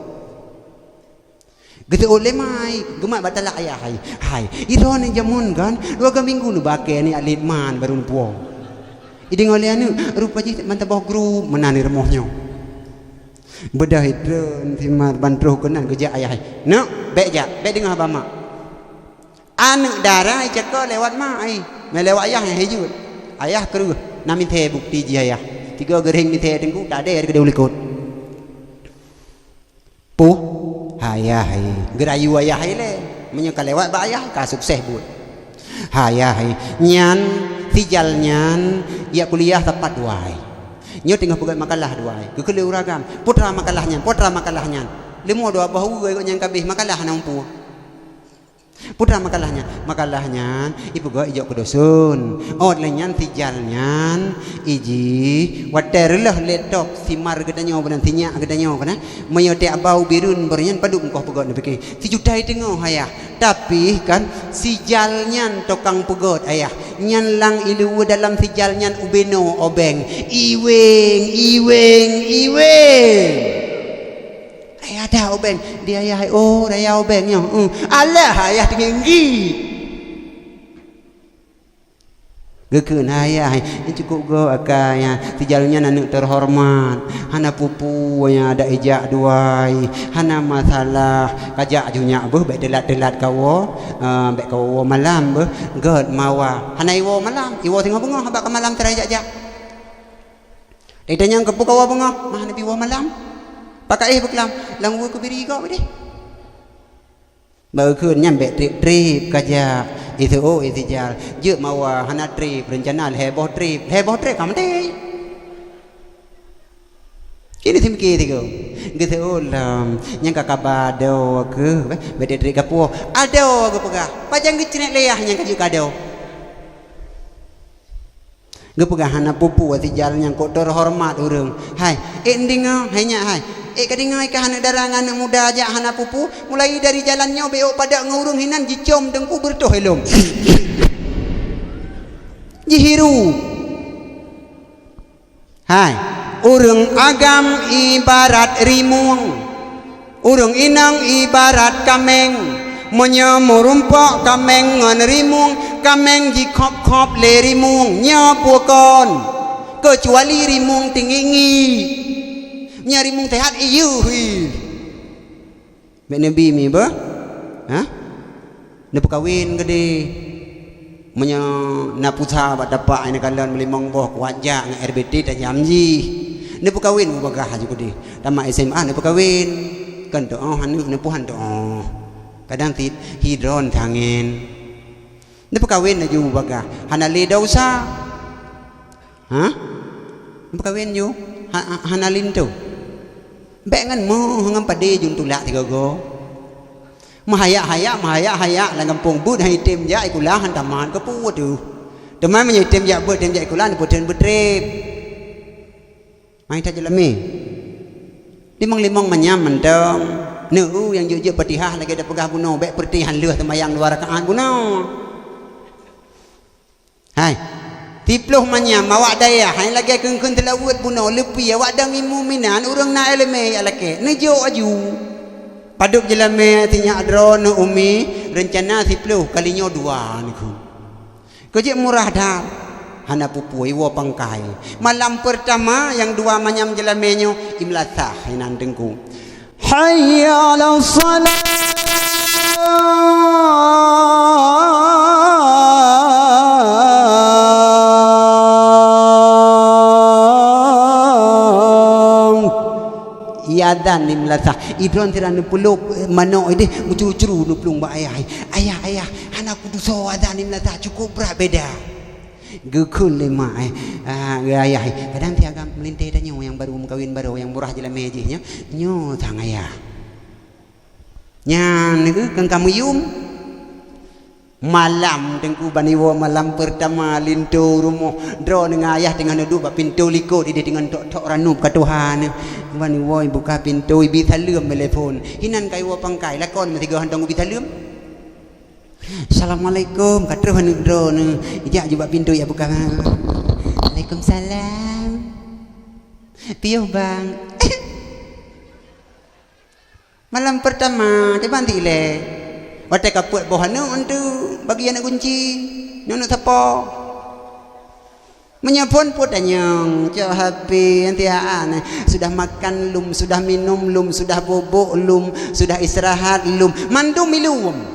Speaker 1: gitu oleh mai gemak batala ayah hai iron ni jamun kan 2 minggu nu bake ni alit man baru puang iding oleh anu rupaji mantabah grup menani remohnya bedah hidron timar bantruh kenan gejak ayah no bek dengar bama anak darah cekok lewat mai melewat ayah yang hijau ayah keru namin the bukti ji ayah 3 gereng ni the tengku tak ada ke ulikut pu ayah gerayu ayah le menyeka lewat ba ayah ka sukses buat ayah nyan tijal nyan ya kuliah tepat duai nyo tengah pegat makalah duai ke kele uragam putra makalahnya lemo doa bahu go nyang kabeh makalah nampu putra makalahnya ibu gua ijok ke dusun lenyan tijalnya iji waterlah letok simar gedanyo benan tinyak gedanyo kana mayote abau birun bernyan paduk engkau pegot nepeke 7 juta tengok ayah tapi kan sijalnya tokang pegot ayah nyan lang ilu dalam sijalnya ubeno obeng iweng ayah dah obeng dia ayah raya obengnya alah ayah tinggi gekun ayah cukup go akaya tijalnya nanu terhormat hana pupu yang ada ijak duai hana masalah kajak junya beuh bek delat kawo bek kawo malam beuh god mawa hana iwo malam iwo tengah bengah bak malam terajak ditanya ke kawo bengah mah nabi wo malam pakai beklam lang wo kubiri go deh baru kun nyambe trip kaja itu jal je mawa hana trip rencana heboh trip kamu deh ini timki tigo gitu nyang kakabado ke bede trip kapu ado ke pegah pajang gecnek leyah nyang kaju kado Gepegah hana pupu ati jalan yang kok terhormat urang. Hai, ending hanya hai. Kadingai ka hana darangan anak muda aja hana pupu mulai dari jalannya beok pada ngurung hinan jicom dengku bertoh helom. Jihiru. Hai, urang agam ibarat rimuang. Urang inang ibarat kameng. Menyemurumpok kameng ngan rimung, kameng jikop-kop le rimung nya puakon kecuali rimung tingingi nya rimung tehat iyu mek nabi mi ba ha ne kawin gede menya napusa bak dapak ina kalan melimong boh wajak ngan RBT ta jamji ne kawin bagah juga de tamat SMA ne kawin kan to hanu ne puhan to kadang hidron tangin ni perkawin na ju baga hanali daw sa ha perkawin ju hanalin tu bengan mo hangam pade jun tulak tiga go mahaya lang kampung bud hai tem ja ikula han taman ko pu tu teman menye tem ja bud tem ja ikula ni puten betrep mai ta jelami limong manyam mendong nu yang jujur petihah lagi ada pegah bunuh baik pertihan leh temayang dua rakaat bunuh hai tiploh manyam awak daya hai lagi kengkeng telawut bunuh lepi awak dang imuminan urang na eleme alake nejo aju paduk jelame tinya adro nu umi rencana tiploh kalinya dua niku kejek murah dah hana pupui wo pangkai malam pertama yang dua manyam jelamenyo imlatah hinan dengku hayya 'alas salat iadan nimlatah idron tiran puluk mano ide mucuru nu plung ba ayah anak kudu so adan nimlatah cukup berat beda gekul lima ayah kadang tiagam melintih tanya yang baru kawin baru yang murah jalan mejihnya nyo tang ayah nya niku kang kamu yum malam tengku baniwo malam pertama lintu rumah dro dengan ayah dengan duduk bak pintu liko dia dengan tok ranup ka Tuhan baniwo buka pintu ibi thalum telefon hinan kai wo pangkai lakon mesti go hantong ibi thalum Assalamualaikum katruh anu dro nu ijak jebak pintu ya buka Waalaikumsalam piuh bang malam pertama dia banti le wate kaput boh anu antu bagi anak kunci nunu tapo menyapun putanyang jauh happy antiaan sudah makan lum sudah minum lum sudah bobok lum sudah istirahat lum mandum milum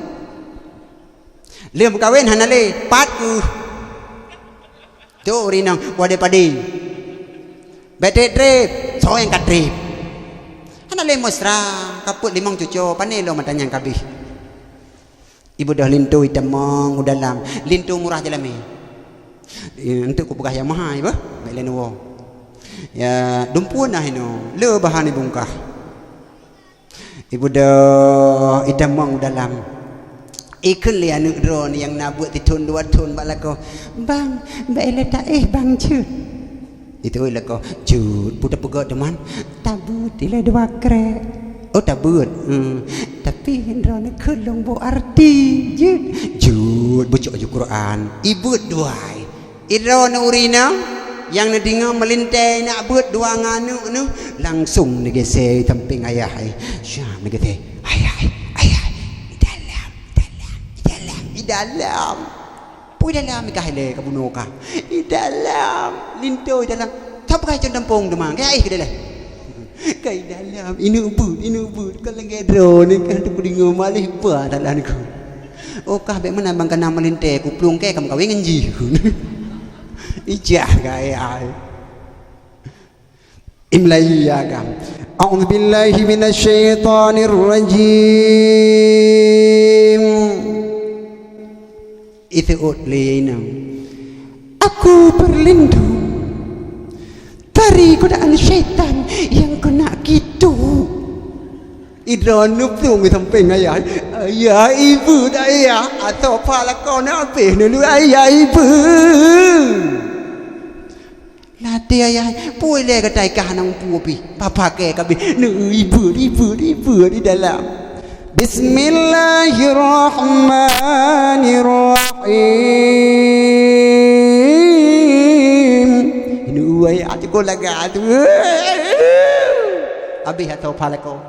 Speaker 1: lem kawin hanale patku tu rinang wade padi bete trip so yang katrip hanale mesra kaput limong cucu panelo matanyang kabih ibu dah lintu itamong udalam lintu murah jalami untuk ku pegah yang mahal ba baik leno ya dumpun nah ino le bahan ibungkah ibu dah itamong udalam ikut li anu drone yang nabut titun dua tun balako bang baik tak bang cut itu lako cut putar pegot teman tabut ile dua krek oh tabut tapi drone kelong bo arti cut bocok Quran ibu duai idrone urina yang nadinga melintai nak buat dua nganu nu langsung negese tamping ayah syah negese ayah dalam pui dalam kahile kabuno ka i dalam linto dalam tak pakai contampong demang kai ke dalam kai dalam ini ubud kalau ngedro ni kan tu puding malih pa dalam ku oh kah be mana bang kana melinte ku plung ke kam kawin ngenji ijah kai ai imlai ya kam a'udzu billahi minasyaitonir rajim itu utliina aku berlindung dari godaan syaitan yang kena gitu idron nupung samping ayah ibu ayah atau pala kau nak apa dulu ayah ibu Latih ayah, pui le ketai kah nang pupi, papa ke kabi, ibu di dalam. Bismillahirrahmanirrahim. Ini uai aja ko laga tu. Abi atau palako.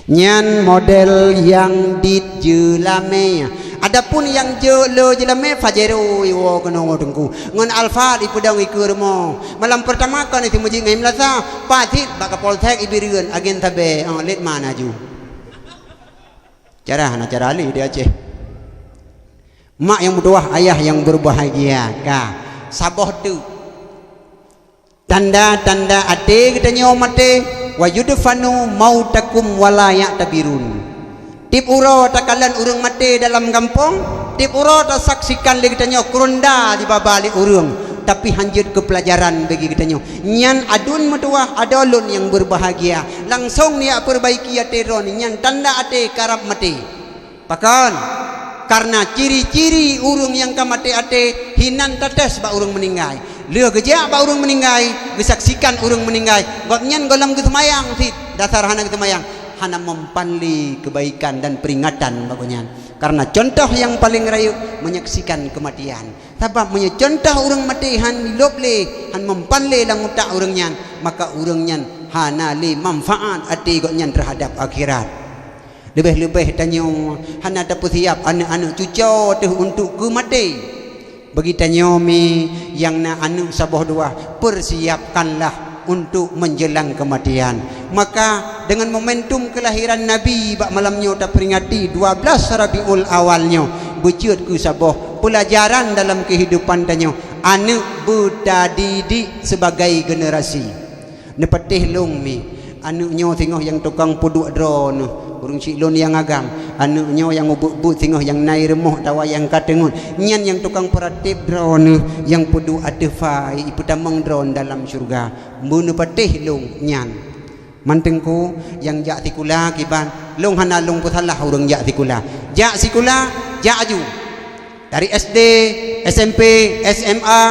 Speaker 1: Nyan model yang dijelame. Adapun yang jelo jelame fajero iwo kono dengku ngon alfa di pedang ikur mo malam pertama kan itu muji ngai melasa patit baka poltek ibirian agen tabe let mana ju cara ali dia Aceh mak yang berdoa ayah yang berbahagia ka saboh tu tanda-tanda ade kita nyomate wa yudfanu mautakum wala ya'tabirun. Tip uro takalan urang mati dalam kampung, tip uro tak saksikan lagi kita nyok kurunda di babalik urang, tapi hanjut ke pelajaran bagi kita nyok. Nyan adun metuah adolun yang berbahagia, langsung niat perbaiki ate ron, nyan tanda ate karap mati. Pakan, karena ciri-ciri urang yang kamati ate hinan tetes ba urang meninggal. Leu gejak ba urang meninggal, disaksikan urang meninggal. Gok nyan golam kesemayang sit, dasar hana kesemayang. Hana mempanli kebaikan dan peringatan bagusnya karena contoh yang paling rayu menyaksikan kematian sebab punya contoh orang mati han loble han mempanli lang utak orangnya maka orangnya hana li manfaat ati goknya terhadap akhirat lebih-lebih tanyo hana dapat siap anak-anak cucu tu untuk kemati bagi tanyomi yang na anu sabah dua persiapkanlah untuk menjelang kematian. Maka dengan momentum kelahiran Nabi bak malamnya tak peringati 12 Rabiul Awalnya bercut ku sabah pelajaran dalam kehidupan danyo anak buta didik sebagai generasi nepetih long mi anaknya tengok yang tukang puduk drone urung cilon yang agam anaknya yang ubut-ubut tengok yang naik remoh tawa yang katengun nyan yang tukang peratip drone yang puduk adefai ipu tamang drone dalam syurga mbunu patih long nyan mantengku yang jak tikula kiban long hana long putalah urang jak tikula jak sikula jak aju dari SD SMP SMA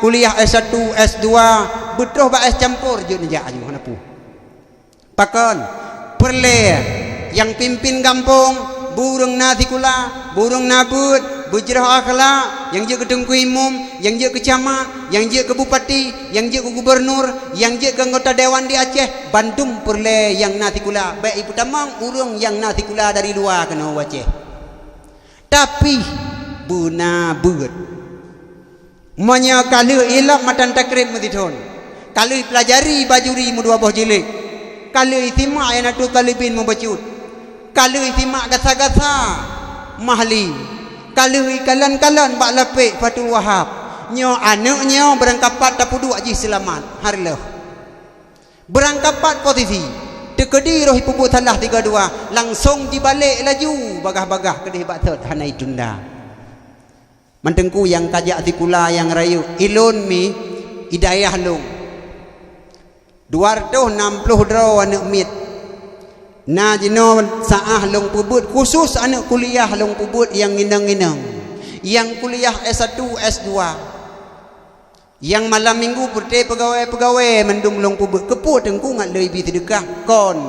Speaker 1: kuliah S1 S2 betul ba es campur je jak aju hana pu pakon perle yang pimpin kampung burung natikula burung nabut bujrah akhlak yang je ke tengku imam yang je ke camat yang je ke bupati yang je ke gubernur yang je ke anggota dewan di Aceh Bandung perle yang natikula baik ibu tamang urung yang natikula dari luar kena Aceh tapi bunabut manya kalau ilak matan takrib mutithon kalau pelajari bajuri mu 2 buah jilid kalau itimak yang natu kalibin membacut kalau itimak gasa-gasa mahli kalau kalan-kalan bak lapik Fatul Wahab nyo anaknya berangkapat tapudu aji selamat harilah berangkapat posisi tekedi roh ipu salah 32 langsung dibalik laju bagah-bagah kedih batet hanai tunda mantengku yang kajak tikula yang rayu ilun mi hidayah long 260 draw anak mit na jino saah long pubut khusus anak kuliah long pubut yang nginang-nginang yang kuliah S1 S2 yang malam minggu putih pegawai mendung long pubut keput tengku ngat lebih sedekah kon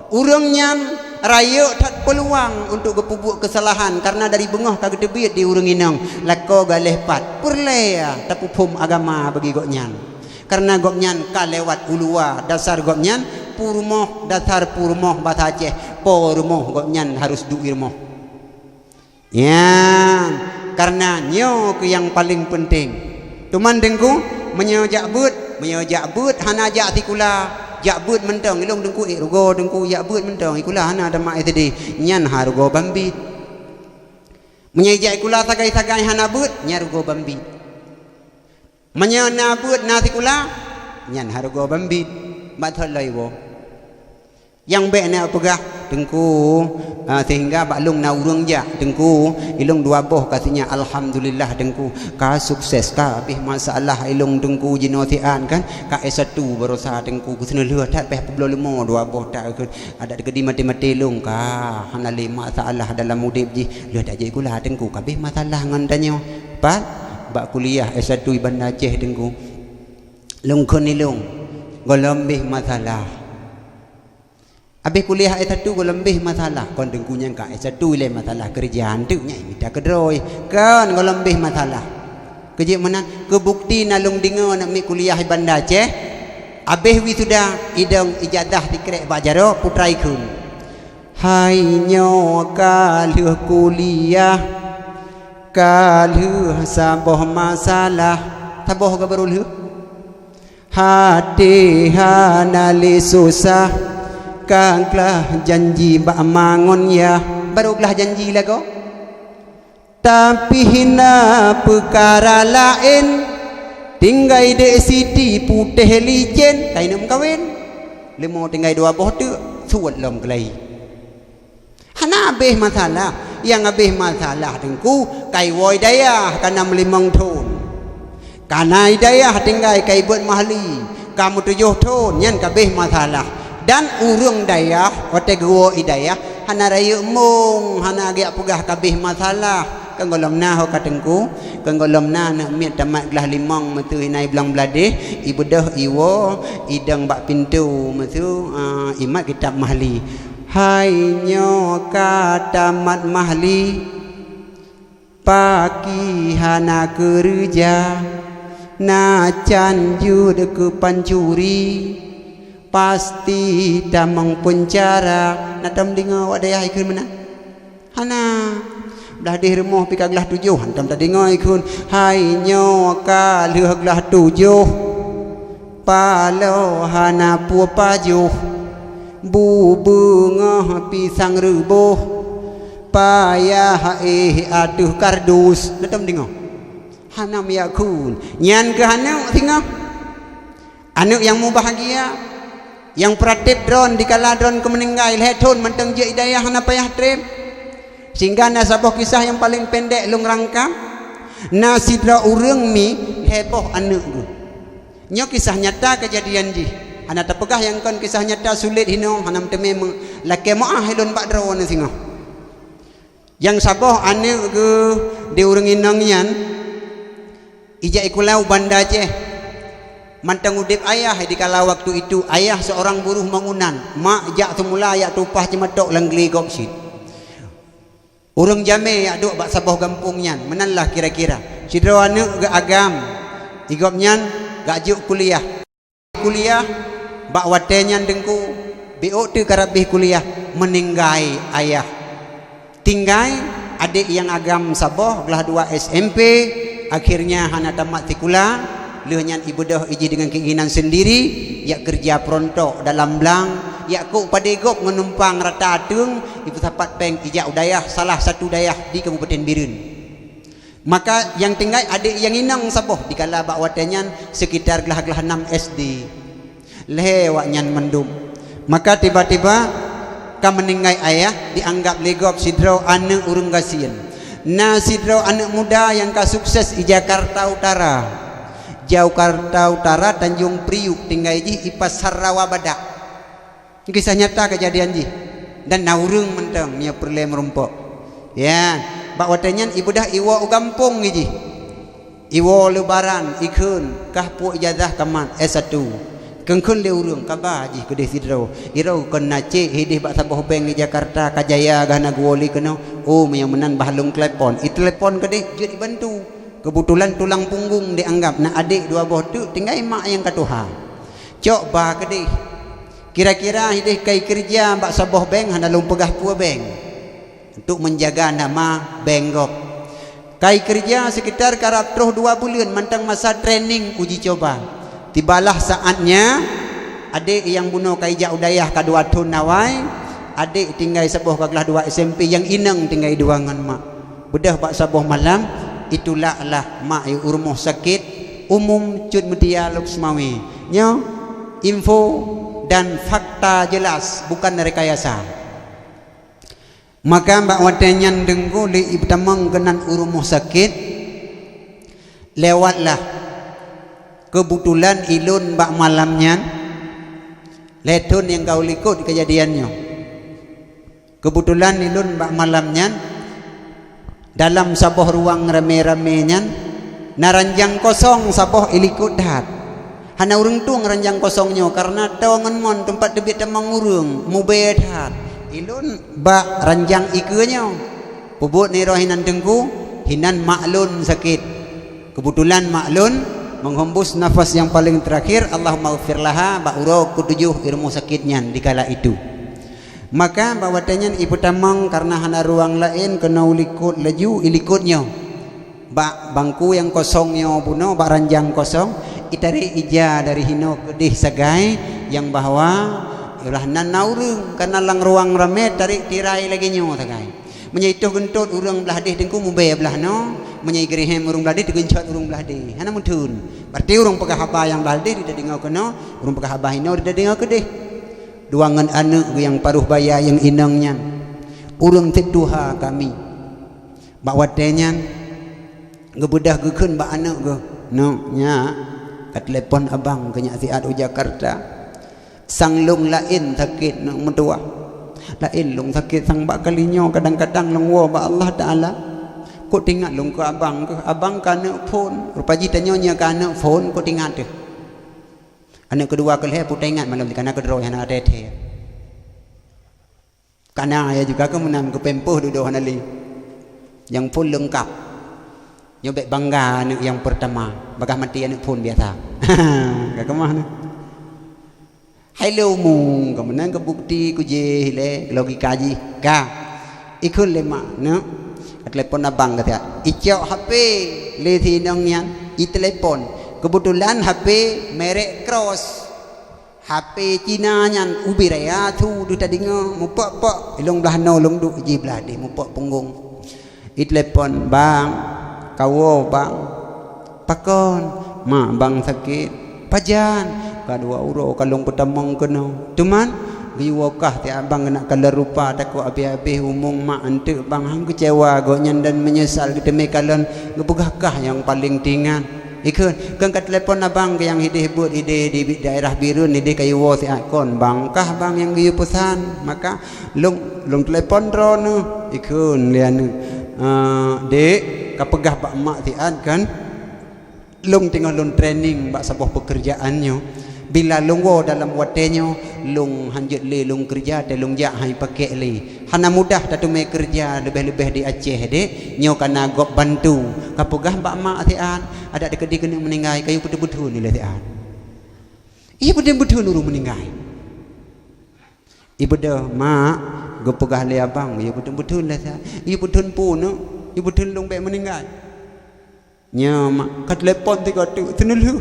Speaker 1: urangnya raya tak peluang untuk berpubuk kesalahan karena dari bengah kagak tebit di urang inang lako galeh pat perlea tapupum agama bagi goknyan karena goknyan ka lewat ulua dasar goknyan purmoh dasar purmoh bahasa Aceh pormoh goknyan harus duirmoh ya karena nyo ke yang paling penting tuman dengku menyojak but hana jak tikula jak but mentang ilung dengku rugo dengku jak but mentang ikula hana ada mak tadi nyan harugo bambit menyejak ikula sagai-sagai hana but nyarugo bambit menyana but natikula nyan harugo bambit bathol laiwo yang bekna pegah dengku sehingga baklung na urang ja dengku ilung 2 boh katanya alhamdulillah dengku ka sukses ka habis masalah ilung dengku jinosian kan ka S1 berusaha dengku kusna leuh tak peh 25 2 boh tak ada gedi mati-mati lung ka hana le masalah dalam udip ji leuh tak je kula dengku ka habis masalah ngan danyo pat bak kuliah S1 Bandar Aceh dengku lungkun ilung golembih masalah habis kuliah S1 golembih masalah kon dengkunya ka S1 le masalah kerjaan tu nyai minta kedroi kan golembih masalah kerja mana kebukti nalung dingo nak mi kuliah di Bandar Aceh habis wisuda idang ijazah dikrek bajaro putrai kun hai nyo kaluh kuliah kaluh saboh masalah taboh ke baru lu hati hanali susah kanglah janji bak mangon ya barulah janji lah kau tapi hina perkara lain tinggai de siti putih licin kai nam kawin lemo tinggai dua boh tu suat lom kelai hana habis masalah yang habis masalah tengku kai woi daya kana melimang thun kana daya tinggai kai buat mahli kamu 7 thun nyan kabeh masalah dan urung daya ote gua idaya hana rayu mung hana agak pegah kabeh masalah kan golom na ho katengku kan golom na nak miat tamat gelah limang metu hinai belang beladeh ibu dah iwo idang bak pintu metu imat kitab mahli hai nyo katamat mahli pagi hana kerja na canju ke pancuri pasti damang penjara nak tam dengar wak daya ikun mana hana dah di rumah pi kaglah 7 hantam tadi ngoi kun hai nyo kaluh glah 7 palo hana pu pajuh bu bunga pisang rebuh payah aduh kardus nak tam dengar hana yakun nyan ke hana tengok anak yang mau bahagia yang pratip drone di kala drone ke meninggal hetun menteng je hidayah hana payah trip sehingga nasabah kisah yang paling pendek lung rangkam nasidra urang mi heboh anak tu nyo kisah nyata kejadian di hana terpegah yang kon kisah nyata sulit hino hana teme laki maah helon bak drone singo yang sabah anak ke di urang inang yan ijak ikulau Bandar Aceh mantang udip ayah di kala waktu itu ayah seorang buruh bangunan mak jak semula yak tupah cemetok lenggli goksit urang jame yak duk bak sabah gampungnya menanlah kira-kira sidro anak gak agam igopnya gak juk kuliah bak watenya dengku biok tu karabih kuliah meninggai ayah tinggai adik yang agam sabah belah 2 SMP akhirnya hana tamat tikula lehnya ibu dah iji dengan keinginan sendiri yak kerja prontok dalam belang yak ku padegop menumpang rata atung ibu tapat peng ijak dayah salah satu dayah di Kabupaten Birun maka yang tinggal adik yang inang saboh dikala bak watanyan sekitar gelah-gelah 6 SD lewaknya mendum maka tiba-tiba kam meninggal ayah dianggap legop sidro anak urung kasian nah sidro anak muda yang ka sukses di Jakarta Utara Jakarta Utara Tanjung Priuk tinggal ji ipas Sarawak Badak kisah nyata kejadian ji dan naurung mentang nya perle merumpok ya bak watanyan ibu dah iwo gampung ji iwo lebaran ikun kah pu ijazah kaman S1 kengkun le urung kaba ji kedeh sidro irau kon nace hidih bak sabah beng di Jakarta Kajaya gana guoli kena oh yang menan bahalung telepon telepon kedeh jut dibantu kebetulan tulang punggung dianggap nak adik 2 boh tu tinggal mak yang katuha cok bah kedih kira-kira hidih kai kerja bak sabah beng hana lung pegah pua beng untuk menjaga nama bengok kai kerja sekitar karab terus 2 bulan mantang masa training uji coba tibalah saatnya adik yang bunuh kai jak udayah ka 2 tahun nawai adik tinggal sabah kaglah 2 SMP yang inang tinggal 2 ngan mak bedah bak sabah malam itulah lah mak urmoh sakit umum cut media Luxmawi nyo info dan fakta jelas bukan rekayasa maka mbak watanyan dengku li ibtamang kenan urmoh sakit lewatlah kebetulan ilun mbak malamnya letun yang kau likut kejadiannya kebetulan ilun mbak malamnya dalam sabah ruang rame-ramenya naranjang kosong sabah ilikut dat Hana urang tuang ranjang kosongnya karena tawangan mon tempat debit tamang urang mubedat. Ilun ba ranjang ikenya. Pubut ni rohinan tengku hinan maklun sakit. Kebetulan maklun menghembus nafas yang paling terakhir, Allahumma ghfir laha ba uro kutujuh ilmu sakitnya dikala itu. Maka bawatannya ibu tamang karena hana ruang lain kena ulikut laju ilikutnya. Ba bangku yang kosongnya buno ba ranjang kosong itari ija dari hino kedih sagai yang bahwa ulah nan naurung karena lang ruang rame tarik tirai lagi nyo sagai. Menyaituh gentut urang belah deh dengku mube belah no, menyai gerihem urang belah deh digencot urang belah deh. Hana mutun. Berarti urang pegah haba yang belah deh tidak dengar kena, urang pegah haba hino tidak dengar kedih. Duangan anak yang paruh baya yang inangnya. Urang teduha kami. Bak watenyan gebudah gekeun ba anak ge. No nya ka telepon abang ke nya siat Jakarta. Sang lung lain sakit nak mentua. Lain lung sakit sang bak kalinyo kadang-kadang lung wo ba Allah Taala. Ko tingat lung ke abang kana phone. Rupaji tanyonya kana phone ko tingat deh. Anak kedua kelih putai ingat malam di kana kedro yang ada teh. Kana ya juga ke menam ke pempoh duduk hanali. Yang full lengkap. Nyobek bangga anak yang pertama. Bakah mati anak pun biasa. Gak kemana. Hello mung, kemenang ke bukti ku je le logika ji. Ka. Ikun lema no. Telepon abang kata. Icok HP le tinong yan. I telepon. Kebetulan HP merek Cross. HP Cina nyan ubi raya tu du tadi ngo mupok ilung belah no long du ji belah de mupok punggung. I telepon bang kawo bang pakon ma bang sakit pajan kadua uro kalung petamong kena cuman giwakah ti abang nak kala rupa takut abi-abi umung mak ante bang hang kecewa gonyan dan menyesal kita mekalon gebegahkah yang paling tingan ikut kan kat telepon abang yang hidih buat ide di daerah Birun ide kayu wo si akon bangkah bang yang giyu pesan maka lung telepon drone ikut lian dek kapegah bak mak tian kan lung tengah lung training bak sebuah pekerjaannya bila lung wo dalam watenyo lung hanjut le lung kerja te lung jak hai pakai le hana mudah tatu me kerja lebih-lebih di Aceh dek nyo kana gop bantu kapegah bak mak tian ada de kedi kena meninggai kayu betul-betul ni le tian iya betul-betul urung meninggai ibu dah mak gopegah le abang iya betul-betul le tian iya betul pun no ibu tolong baik meninggal. Nya mak kat telepon tiga tu tenelu.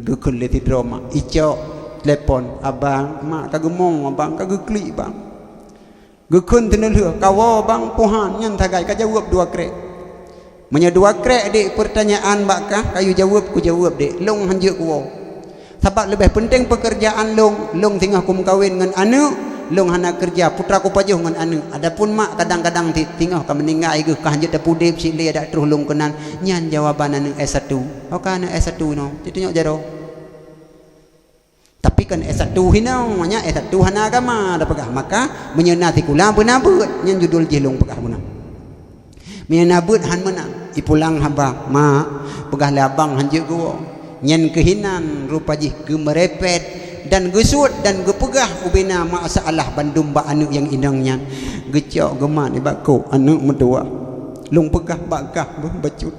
Speaker 1: Gekul le tidur mak. Icok telepon abang mak kagemong abang kageklik bang. Gekun tenelu kawo bang puhan nyan tagai ka jawab dua krek. Menya dua krek dik pertanyaan bakah kayu jawab ku jawab dik. Long hanjuk ku. Sebab lebih penting pekerjaan long tinggal kum kawin dengan anak. Long hana kerja putra ku pajuh ngan anu adapun mak kadang-kadang tinggal ka meninggal ke kanjut da pudip sile ada terus long kenan nyan jawaban anu S1 oka anu S1 no ditunjuk jaro tapi kan S1 hinau nya S1 hana agama da pegah maka menyenati kula beunabut nyan judul jelong pegah menang menabut han menang ipulang hamba mak pegah le abang hanjeuk go nyan kehinan rupa jih gemerepet dan gesut dan gepegah ubina masalah bandum ba anu yang indangnya gecok geman ibako anu medua lung pegah bakah bacut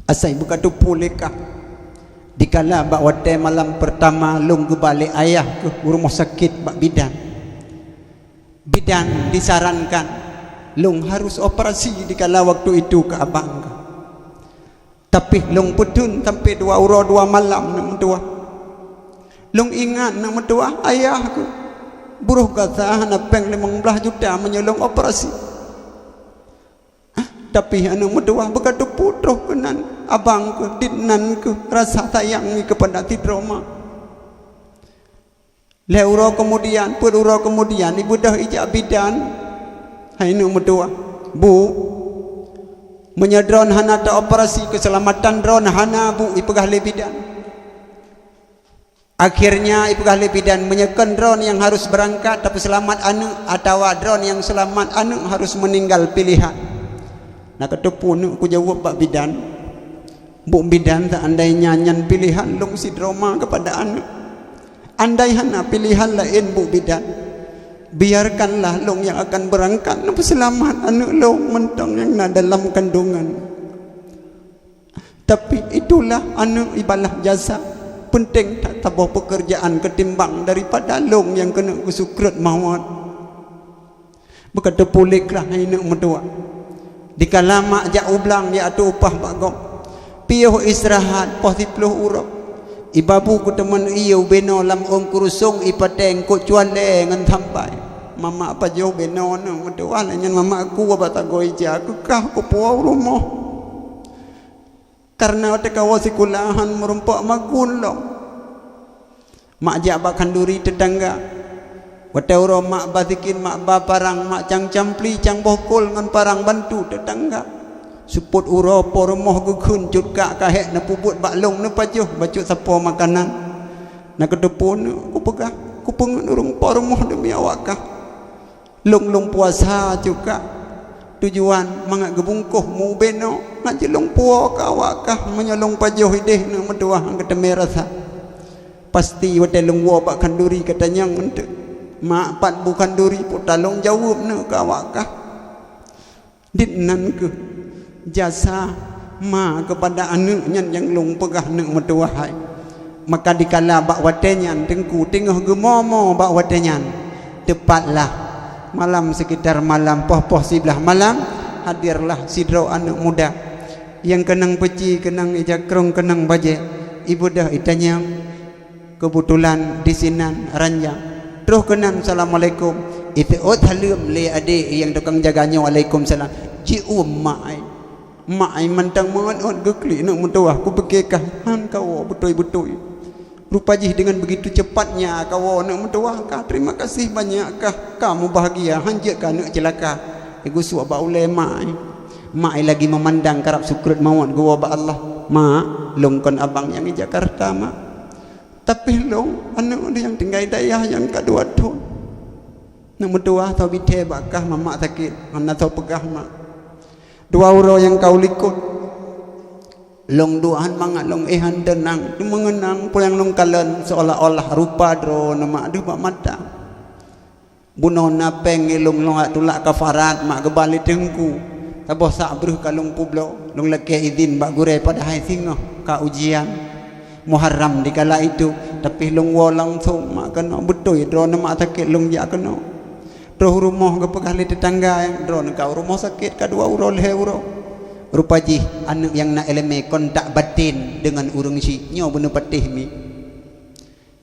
Speaker 1: asai buka tupu lekah dikala bak wate malam pertama lung ke balik ayah ke rumah sakit bak bidan disarankan lung harus operasi dikala waktu itu ke abang tapi lung putun sampai 2 uro 2 malam medua lung ingat nak medua ayahku buruh kata nak peng 15 juta menyolong operasi tapi anak medua berkata putroh kenan abangku dinanku rasa sayang kepada tidroma leuro kemudian peruro kemudian ibu dah ijak bidan hai nak medua bu menyadron hana ta operasi keselamatan drone hana bu ipegah le bidan. Akhirnya ibu ahli bidan menyekan drone yang harus berangkat tapi selamat anu atau drone yang selamat anu harus meninggal pilihan. Nak ketepu nu ku jawab bak bidan. Bu bidan tak andai nyanyan pilihan long si drama kepada anak. Andai hana pilihan lain bu bidan, biarkanlah long yang akan berangkat nampak selamat anak long mentang yang nak dalam kandungan. Tapi itulah anak ibalah jasa penting tak tabuh pekerjaan ketimbang daripada long yang kena kesukrat maut. Berkata puliklah nak medua. Dikala mak jak ublang dia atu upah bagong. Piuh istirahat pos 10 urap. Ibabu ku teman iyo beno lam om kurusung ipateng ku cuale ngan thampai. Mama apa jauh beno na medua lah nyan mama aku apa tagoi ja aku kah ku puau rumah. Karena ada kawasi kulahan merumpak magun lo. Mak jak bak kanduri tetangga. Wata uro mak batikin mak ba parang mak cang campli cang bokol ngan parang bantu tetangga. Suput uro pormoh gukun cut kak kahek na pubut baklong na pajuh bacut sapo makanan. Na kedepun ku pegah ku pengen urung pormoh demi awak kah. Long puasa juga tujuan mangak gebungkuh mu beno nak jelong puo ka awak kah menyolong pajuh ideh na meduah ang keteme rasa. Pasti wate long wo bak kanduri katanya ngente. Mak pat bukan duri pun talong jawab na ka awak kah. Ditnan ke jasa ma kepada anaknya yang long pegah nak metuahai. Maka dikala bak watenyan tengku tengah gemomo bak watenyan tepatlah malam sekitar malam poh-poh 11 malam hadirlah sidro anak muda yang kenang peci kenang ijakrong kenang baje ibu dah itanya kebetulan di sinan ranjang terus kenan assalamualaikum itu halum le adik yang tukang jaganya waalaikumsalam ji ummai mak mentang mengot geklik nak mentuah ku bekekah han kau betul-betul rupa jih dengan begitu cepatnya kau nak mentuah kah terima kasih banyakkah kamu bahagia hanjak kah nak celaka igu suak ba ulama mak lagi memandang karab sukrat maut gua ba Allah mak long kon abang yang di Jakarta mak tapi long anak dia yang tinggal dayah yang kedua tu nak mentuah tau bite bakah mamak sakit anak tau pegah mak 2 euro yang kau likut long duaan mangat long ehan denang mengenang pulang long kalen seolah-olah rupa dro nama aduh mak mata buno napeng long tulak kafarat mak kebalik tengku taboh sak bruh kalong publo long leke izin bak gure pada hai singoh ka ujian Muharram dikala itu tapi long wo langsung mak kena betul dro nama sakit long ja kena roh rumah ke pegahli tetangga yang drone kau rumah sakit ka 2 euro le euro rupa ji anak yang nak eleme kontak batin dengan urang si nyo bener patih mi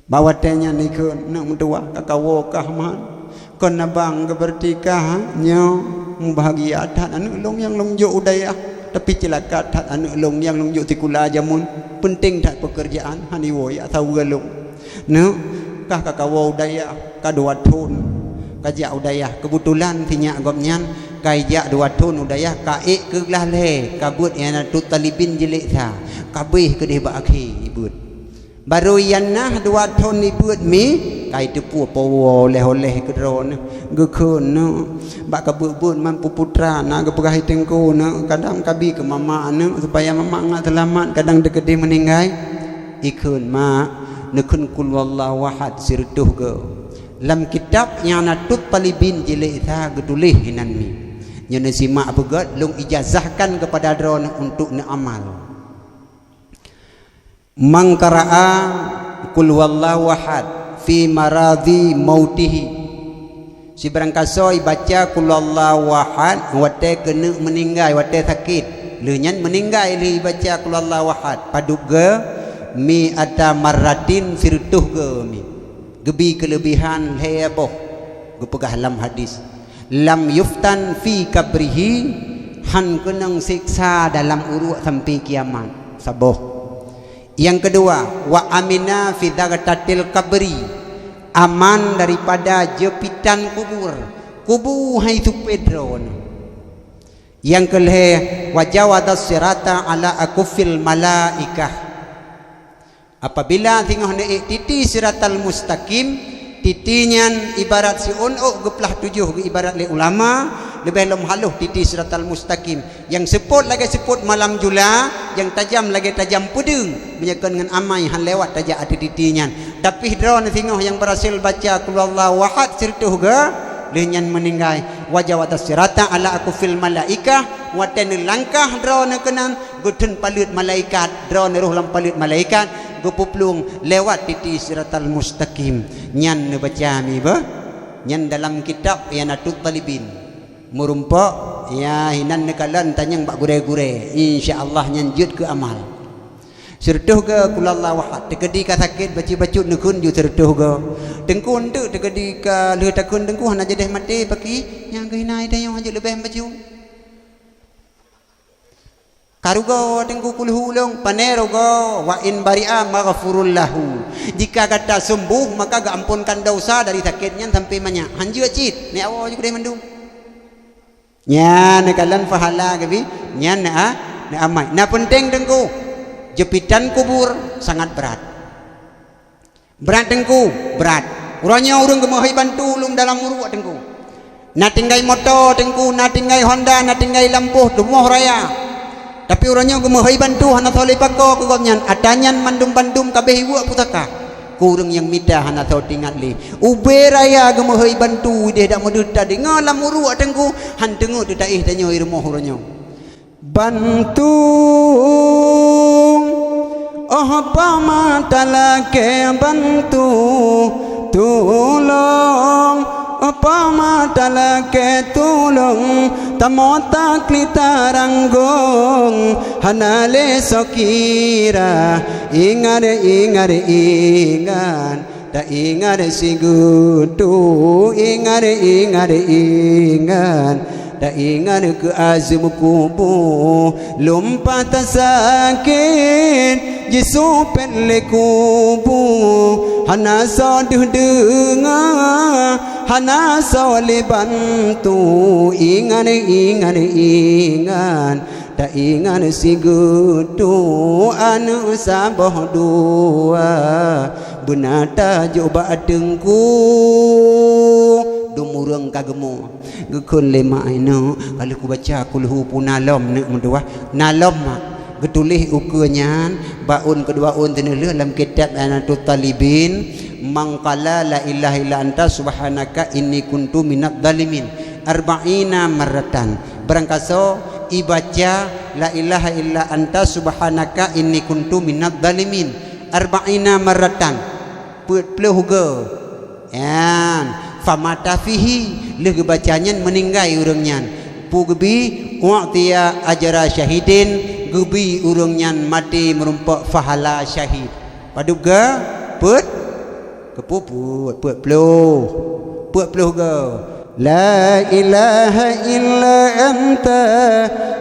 Speaker 1: bawatenya ni ke nak mentua ka kawo kah man kon nabang ke bertikah nyo bahagia tat anak long yang long jo udayah tapi celaka tat anak long yang long jo tikula jamun penting tat pekerjaan hani wo ya tahu galung no kah ka kawo udayah ka 2 tahun kajak udayah kebetulan tinyak gomnyan kajak 2 tahun udayah kaik ke lahle kabut yana tu talibin jelik tha kabih ke deh ba akhi ibut baru yanah 2 tahun ibut mi kai tepu powo oleh-oleh ke drone gekun no bak kabut mampu putra na ke pegah tengku no kadang kabi ke mama no supaya mama ngak selamat kadang dekede meninggai ikun mak nekun kul wallahu ahad sirtuh ke lam kitab yang natut talibin jilid tha gedulih hinan mi nyone simak begat long ijazahkan kepada drone untuk naamal mangkaraa kul wallahu ahad fi maradhi mautihi si barangkasoi baca kul wallahu ahad wate kena meninggal wate sakit leunyan meninggal li baca kul wallahu ahad paduk ge mi ada maratin firtuh ge mi gebi kelebihan heboh gepegah dalam hadis lam yuftan fi kabrihi han kenang siksa dalam uruk sampai kiamat saboh yang kedua wa amina fi dagatatil kabri aman daripada jepitan kubur hai tu pedro yang kelih wa jawadas sirata ala akufil malaikah apabila tengah naik titi siratal mustaqim titinyan ibarat si unuk geplah 7 ibarat le ulama lebih lom haluh titi siratal mustaqim yang sebut lagi sebut malam jula yang tajam lagi tajam pudung menyakan dengan amai han lewat tajak ada titinya tapi drone tengok yang berhasil baca qul huwallahu ahad sirtuh ga lenyan meninggai wajah watas sirata ala aku fil malaikah watan langkah drone kenan gudun palut malaikat drone roh lam palut malaikat gupuplung lewat titi siratal mustaqim nyan baca mi ba nyan dalam kitab Yanatut Talibin murumpa ya hinan nekalan tanyang bak gure-gure insyaallah nyanjut ke amal sertuh ke kulallah wahad tegedi ka sakit baci-bacut nekun ju sertuh ke tengkun tu tegedi ka le takun tengku hana jedeh mati paki yang kehinai tayang haju lebih baju karugo tengku kulhu ulung panero go wa in bari'a maghfurul lahu jika kata sembuh maka ga ampunkan dosa dari sakitnya sampai banyak hanju acit ni awo ju deh mandung nya nekalan pahala gabi nya na amai na penting tengku jepitan kubur sangat berat tengku berat urangnya urang gemahai bantu ulung dalam uruk tengku na tinggai motor tengku na tinggai Honda na tinggai lampuh dumuh raya tapi urangnya gemahai bantu hana tole pako kegomnyan atanyan mandum-bandum kabeh ibu putaka kurang yang midah hana tau tingat li ube raya gemahai bantu dia dak modut tadi ngalam uruk tengku han tengu tu taih tanyo irmoh uranyo bantu oh pamatala-ke bantu tulung apa matala-ke tulung tamota klitaranggung hanale sokira ingat tak ingat sigutu ingat tak ingat ke azim kubu lompat sakit Yesus pele kubu hana so dengar hana so le bantu ingat tak ingat sigutu anu sabah dua benata coba dengku dumurang kagemu gekun lema ino kalau ku baca kulhu punalom nek mendua nalom getulih ukunyan baun kedua un tenele dalam kitab Yanatut Talibin mangqala la ilaha illa anta subhanaka inni kuntu minadz zalimin arba'ina marratan barangkaso ibaca la ilaha illa anta subhanaka inni kuntu minadz zalimin arba'ina marratan puluh ge yan famata fihi leh bacanya meninggai urangnya pugebi waqtiya ajra syahidin gebi urangnya mati merumpak fahala syahid paduga put kepuput put puluh ge la ilaha illa anta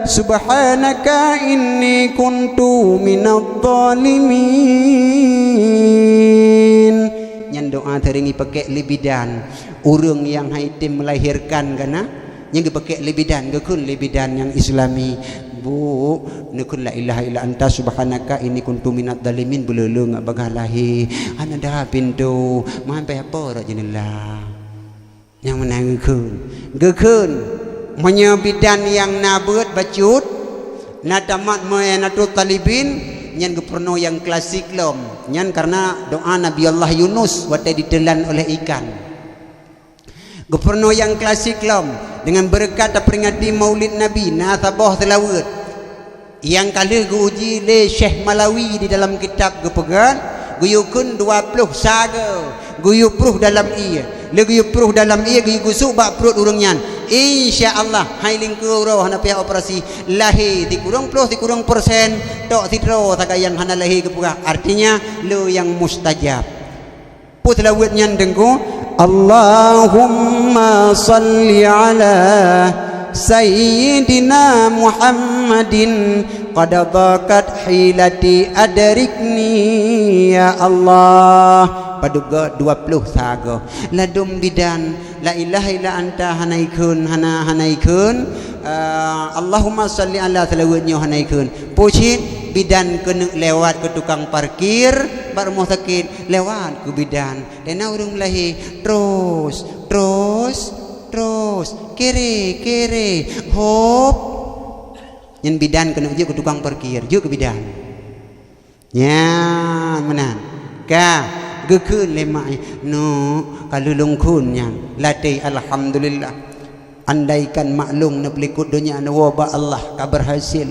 Speaker 1: subhanaka inni kuntu minadz zalimin nyan doa teringi pakai libidan urang yang haitim melahirkan kana yang pakai libidan gekun libidan yang islami bu nekun la ilaha illa anta subhanaka inni kuntu minadz zalimin beleleng bagalahi ana dah pintu mampai apa rak jenela yang menang gekun menyebidan yang nabut bacut nadamat Yanatut Talibin nyan geperno yang klasik lom nyan karena doa Nabi Allah Yunus waktu ditelan oleh ikan geperno yang klasik lom dengan berkat peringati maulid Nabi nasabah selawat yang kali uji le Syekh Malawi di dalam kitab gepegan guyukun 20 saga guyupruh dalam ia le guyupruh dalam ia guyusuk bak perut urangnya insyaallah hailing ke roh hana pihak operasi lahir dikurang plus dikurang persen tok sidro tagayang hana lahir ke pura artinya le yang mustajab putlawat nyan dengku Allahumma salli ala sayyidina Muhammadin qad dhaqat hilati adrikni ya Allah paduga 20 saga ladum bidan la ilaha illa anta hanaikun Allahumma salli ala salawatnya hanaikun pucit bidan kena lewat ke tukang parkir bar rumah sakit lewat ke bidan dan urang lahir terus kiri hop Nyen bidan kena uji ke tukang parkir, je ke bidan. Nya menan. Ka gekeun lemak no kalau lungkun nya latih alhamdulillah. Andaikan maklum na pelikut dunia na wabak Allah kabar hasil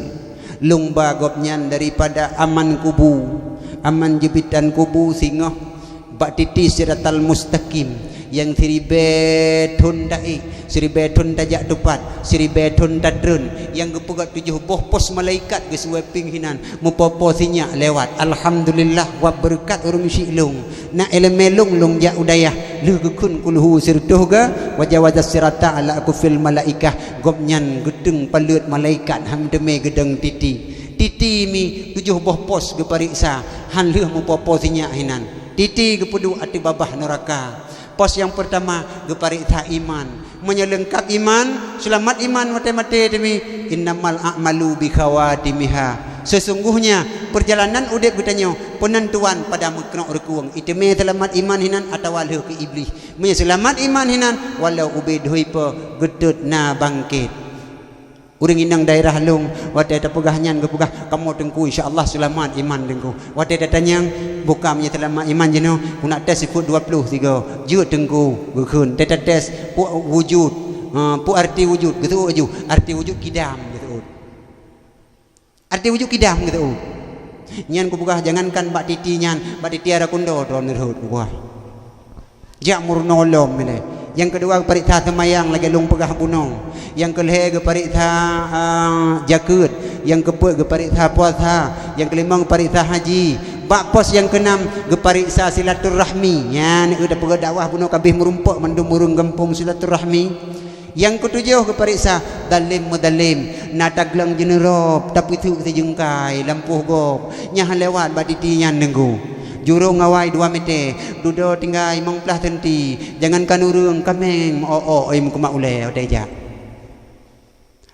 Speaker 1: lung bagopnya daripada aman kubu, aman jepitan kubu singoh bak titi siratal mustaqim yang siribetun dai, siribetun tajak tupat, siribetun tadrun yang gepegat 7 boh pos malaikat geus weping hinan mupopo sinya lewat. Alhamdulillah wa berkat urung silung na elemelung lung ja udayah lu gekun kulhu sirtuh ga wajah sirata ala aku fil malaikah gopnyan gedeng palut malaikat hamdeme gedeng titi mi 7 boh pos gepariksa han leuh mupopo sinya hinan titi gepudu ati babah neraka. Pos yang pertama gepariksa iman, menyelengkap iman, selamat iman mate-mate demi innamal a'malu bi khawatimiha. Sesungguhnya perjalanan udip bertanya penentuan pada mekno rekuang iteme selamat iman hinan atau walih ke iblis. Menye selamat iman hinan walau ubid huipa gedut na bangkit. Urang inang daerah lung wate tapegahnya gepegah kamu tengku insyaallah selamat iman tengku. Wate datanyang buka menye selamat iman jeno nak tes ikut 23 je tengku gekeun teta tes pu wujud pu arti wujud gitu aju arti wujud kidam gitu. Arti wujud kidam gitu. Nyan ku bugah jangankan bak titi nyan bak titi ara kundo don nerhut ku buah. Jak murnolom mene. Yang kedua periksa semayang lagi lung pegah buno. Yang kelima periksa jakut. Yang keempat periksa puasa. Yang kelima periksa haji. Bak pos yang keenam periksa silaturahmi. Ya ni udah pegah dakwah buno kabeh merumpuk mandum burung gempung silaturahmi. Yang ketujuh periksa dalim mudalim nataglang jenerop tapi tu sejengkai lampuh gop nyah lewat baditi nyan nenggu. Jurung ngawai 2 meter dudo tinggal mong plah tenti jangankan urung kameng im kumak ule odeja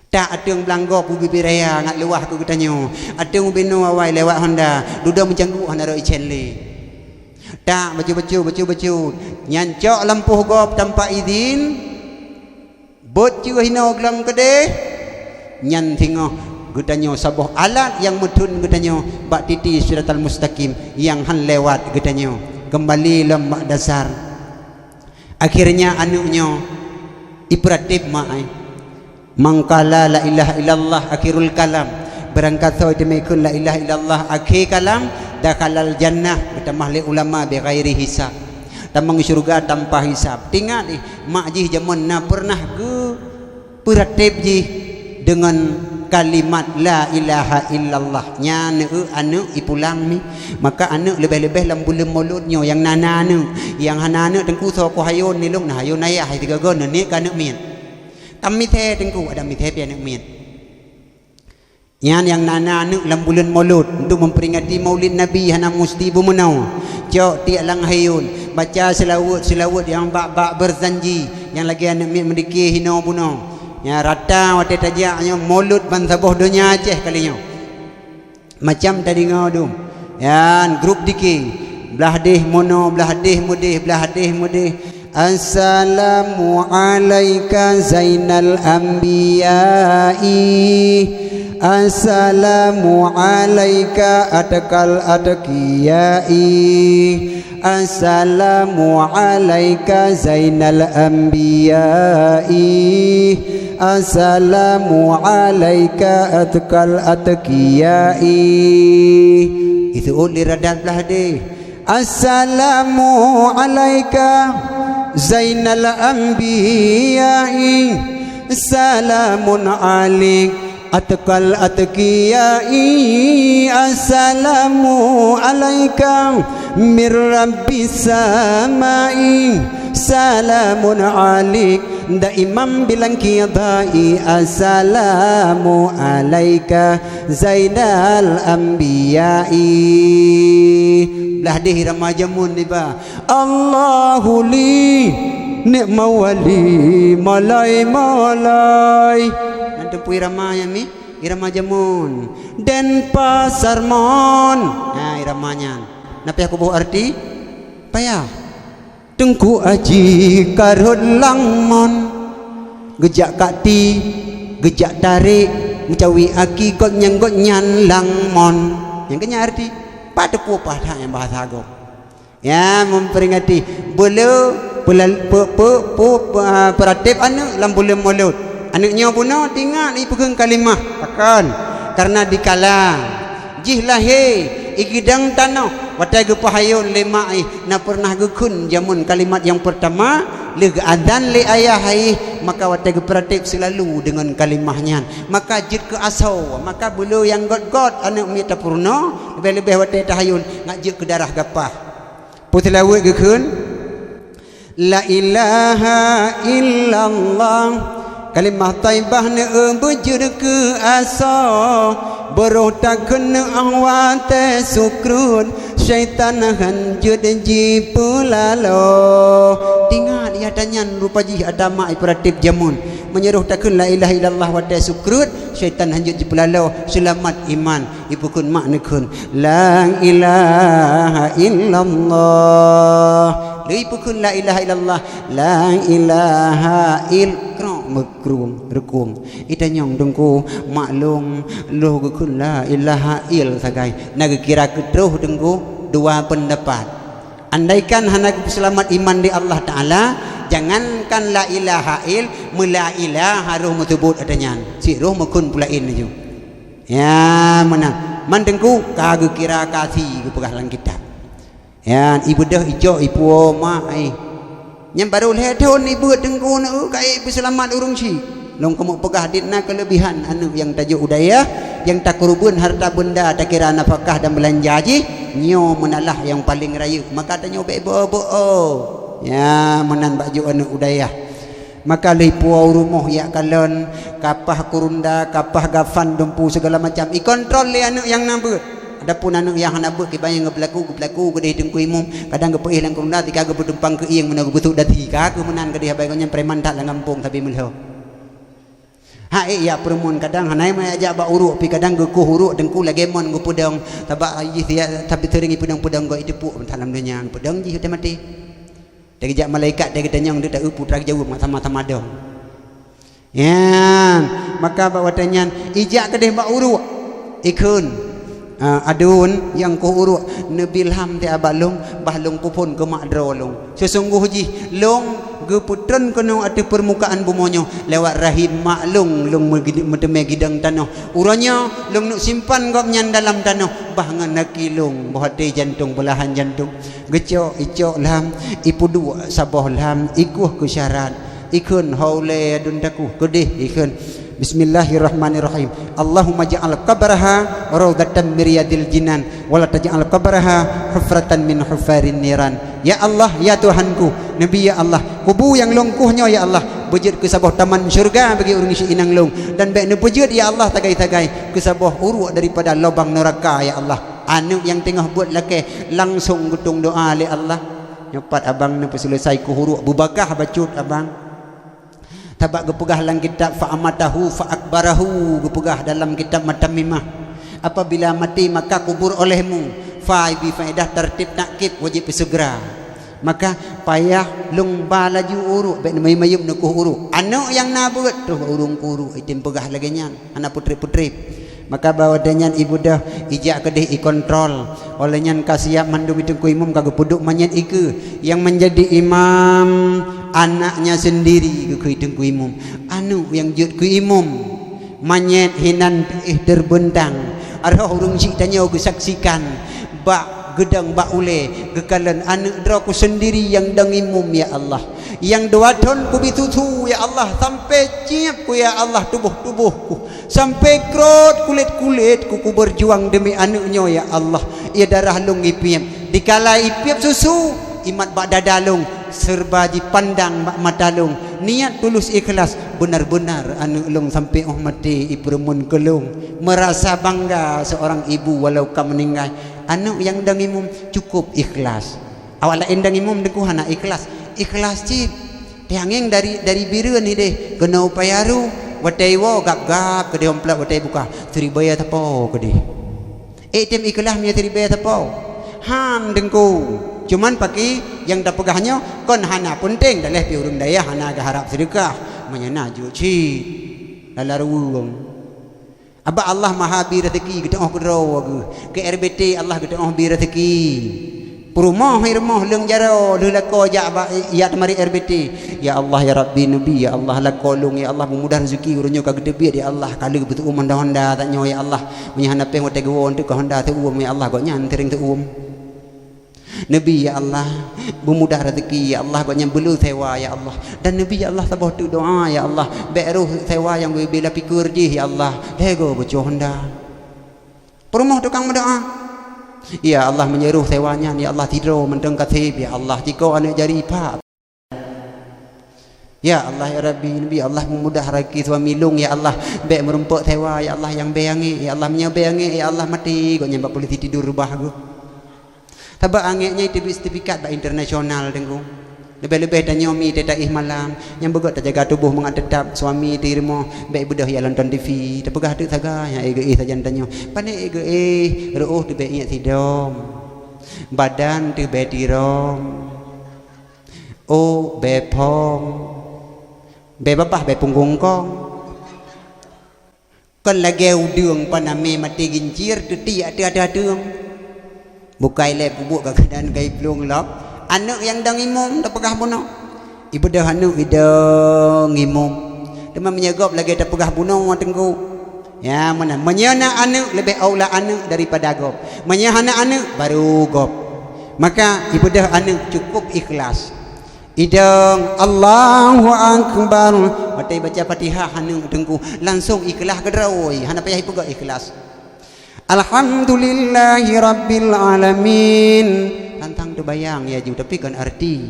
Speaker 1: tak atung belanggo pu bibiraya ngat lewah ku getanyo atung bino awai lewat Honda dudo mencanggu Honda roi chenle tak baju nyancok lampuh gop tanpa izin bot cu hino glang kede nyan tingoh getanyo sabuh alat yang mutun getanyo bak titi siratal mustaqim yang han lewat getanyo kembali lemak dasar akhirnya anunyo ipratib mai mangkala la ilaha illallah akhirul kalam berangkat so demekun la ilaha illallah akhir kalam dakalal jannah bertamah li ulama bi ghairi hisab tamang syurga tanpa hisab tinggal mak ji jaman na pernah ge pratib ji dengan kalimat la ilaha illallah nya anu ipulang mi maka anu lebih-lebih lam bulan mauludnya yang nana anu yang hana anu tengku so ko hayun ni lung nah hayun ayah hai tiga gon ni kan anu mien kami the tengku ada mi the pian anu mien yang nana anu lam bulan maulud untuk memperingati maulid nabi hana musti bumenau jok tiak lang hayun baca selawat yang bak berzanji yang lagi anu mien mendikir hino buno ya rata wate tajaknya mulut bansaboh dunia Aceh kalinya macam tadi ngodum ya grup diki belah deh mono belah deh mudih assalamu alayka zainal anbiya'i assalamu alayka atakal atqiyai assalamu alayka zainal anbiya'i assalamu alayka atkal atqiyai itu uli radat belah deh assalamu alayka zainal anbiya'i salamun alayk atkal atqiyai assalamu alayka mir rabbis samai salamun alayk da imam bilang qiyadai assalamu alayka zainal anbiya'i lah deh ramajamun ni ba Allahu li nikma wali malai nanti pui ramanya mi irama jamun dan pasar mon nah iramanya napi aku bawa arti payah tengku aji karun langmon gejak kati gejak tarik mencawi aki got nyan lang mon yang kenya arti pada pupa yang bahasa agama ya memperingati bulu peratip anak lam bulan Maulud anaknya bunuh tinggal ni pegang kalimah akan karena dikala jih lahir ikidang tanah watai ge pahayun lema na pernah gekun jamun kalimat yang pertama le adan le ayah maka watai ge peratip selalu dengan kalimahnya maka jid ke asau maka bulu yang god anak mi tapurna lebih-lebih watai tahayun ngak jid ke darah gapah putlawet gekun la ilaha illallah kalimah taibah ne bujur ke asa beruh tak kena awate sukrun syaitan hanjud jipulalo tinggal ia tanyan rupa jih ada mak imperatif jamun menyeruh tak kena la ilaha illallah wa ta sukrun syaitan hanjud jipulalo selamat iman ibu kun mak nekun la ilaha illallah ibu kun la ilaha illallah la ilaha illallah makrum rekum itanyong dengku maklum lu kun la ilaha il sagai naga kira ketruh dengku dua pendapat andaikan hendak selamat iman di Allah Taala jangankan la ilaha il mula ilaha roh mutubut adanya si roh makun pulain aja ya mana mandengku kaga kira kasih ke pegahlan kitab ya ibu dah ijo ibu mak yang baru lihat tahun ibu dengku nak kai selamat urung si long kamu pegah ditna kelebihan anu yang tajuk udaya yang tak kurubun harta benda tak kira nafkah dan belanja ji nyo menalah yang paling raya maka tanya bebo ya menan baju anu udaya maka lipu rumah ya kalon kapah kurunda kapah gafan dempu segala macam ikontrol le anu yang nambut adapun anu yang nambut kibayang gebelaku gede dengku imum kadang gepeih lang kurunda tika gebedempang ke ieng menagu betuk dati ka menan gede habaygonya preman tak langampung tapi melho ya perempuan kadang hanai mai ajak ba uruk pi kadang ge ku huruk dengku lagi mon gu pedang tabak aji sia tapi teringi pedang-pedang go idepuk dalam dunia pedang ji teh mati dari jak malaikat dari tanyang dia tak putra jauh sama-sama dong ya maka bawatannya ijak kedeh ba uruk ikun adun yang ku uruk nebilham te abalung bahlung kupun ke makdro long sesungguh ji long ge putran kono ate permukaan bumonyo lewat rahim maklung long medeme gidang tanah uranya long nak simpan gop nyan dalam tanah bahangan nakilung bohate jantung belahan jantung gecok icok lam ipu dua sabah lam ikuh ku syarat ikun haule dundaku kedih ikun Bismillahirrahmanirrahim. Allahumma ja'al qabraha rawdatan min riyadil jinan wa la taj'al qabraha hufratan min hufarin niran. Ya Allah, ya Tuhanku, Nabi ya Allah, kubu yang longkuhnya ya Allah, bejut ke sabah taman syurga bagi orang isi inang long dan baik ne bejut ya Allah tagai-tagai ke sabah uruk daripada lubang neraka ya Allah. Anu yang tengah buat laki langsung gutung doa li Allah. Nyopat abang ne selesai ku huruk bubakah bacut abang. Tabak gepegah dalam kitab fa'amatahu fa'akbarahu gepegah dalam kitab matamimah apabila mati maka kubur olehmu bi faedah tertib nakib wajib segera maka payah lungba laju uruk baik mayum nukuh uruk anak yang nabut tuh urung kuru itim pegah lagi nyan anak putri-putri maka bawa dengan ibu dah ijak kedih ikontrol olehnya kasiap mandum itu ku imam kagak puduk manyet ike yang menjadi imam anaknya sendiri ke hidung ku imam anu yang jut ku imam manyet hinan terbentang arah urung cik tanya ku saksikan bak gedang bak ule gekalan anak draku sendiri yang dang imam ya Allah yang dua ton ku bitutu ya Allah sampai ciap ku ya Allah tubuh-tubuhku sampai krot kulit-kulitku ku berjuang demi anaknya ya Allah ia darah lung ipiap dikala ipiap susu imat bak dadalung serba dipandang bak matalung niat tulus ikhlas benar-benar anak lung sampai mati ipremun kelung merasa bangga seorang ibu walau kam meninggal anak yang dang imum cukup ikhlas awak lain dang imum deku hana ikhlas cip tiangeng dari biru ni deh kena upayaru watai wo gap ke dia omplat watai buka teribaya tapo ke dia tem ikhlas mi teribaya tapo ham dengku cuman pakai yang dah pegahnya kon hana penting dah leh pi urang daya hana ga harap sedekah menyana juci lalaruung Aba Allah maha bi rezeki kita oh kedro ke RBT Allah kita oh bi rezeki perumah hirmah leng jaro le lako ja ya mari RBT ya Allah ya Rabbi Nabi ya Allah lako lung ya Allah memudah rezeki urunyo ka gede bi ya Allah kali betul honda tak nyo ya Allah menyana pe ngote gewon tu ka honda tu ya Allah go nyan tering tu Nabi ya Allah memudah rezeki ya Allah kau nyambelu sewa ya Allah dan Nabi ya Allah sabah tu doa ya Allah beruh sewa yang bila pikir je ya Allah lego boco honda perumah tukang berdoa ya Allah menyeruh sewanya ya Allah tidur mendeng katib ya Allah jika anak jari pak ya Allah ya Rabbi Nabi Allah memudah rezeki suami lung ya Allah be merumpuk sewa ya Allah yang beyangi ya Allah menyabeyangi ya Allah mati kau nyampak boleh tidur rubah aku Tabak angeknya itu sertifikat ba internasional tengku. Lebih-lebih dan nyomi tetai malam yang begot terjaga tubuh mengadap suami di rumah baik bedah ya nonton TV terpegah tu saga yang ege saja tanyo pandai ege ruh tu baik ingat sidom badan tu baik tirom oh bepom bebapah bepunggung kong kan lagi udung paname mati gincir tu tiak ada dung bukai le bubuk ke keadaan gai pelung lop anak yang dang imum dah pegah bunuh ibu dah anak idang imum demam menyegop lagi dah pegah bunuh tengku ya mana menyana anak lebih aula anak daripada gop menyana anak baru gop maka ibu dah anak cukup ikhlas idang Allahu akbar matai baca Fatihah anak tengku langsung ikhlas kedrawi hana payah ibu gak ikhlas Alhamdulillahi Rabbil Alamin tantang tu bayang ya ju tapi kan arti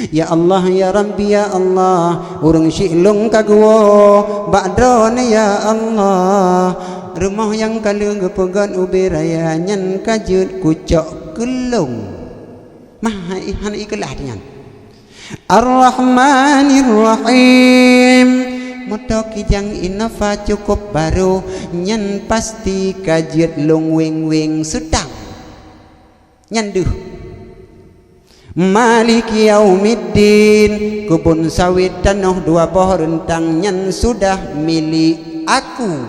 Speaker 1: ya Allah ya Rabbi ya Allah urang syilung kagwo ba'don ya Allah rumah yang kalung pegan ubiraya nyan kajut kucok kelung mah han ikhlas dengan Ar-Rahmanir Rahim Moto kijang inafa cukup baru nyan pasti kajiat long wing wing sedang nyanduh Maliki Yaumiddin kebun sawit tanah dua pohon rentang nyan sudah milik aku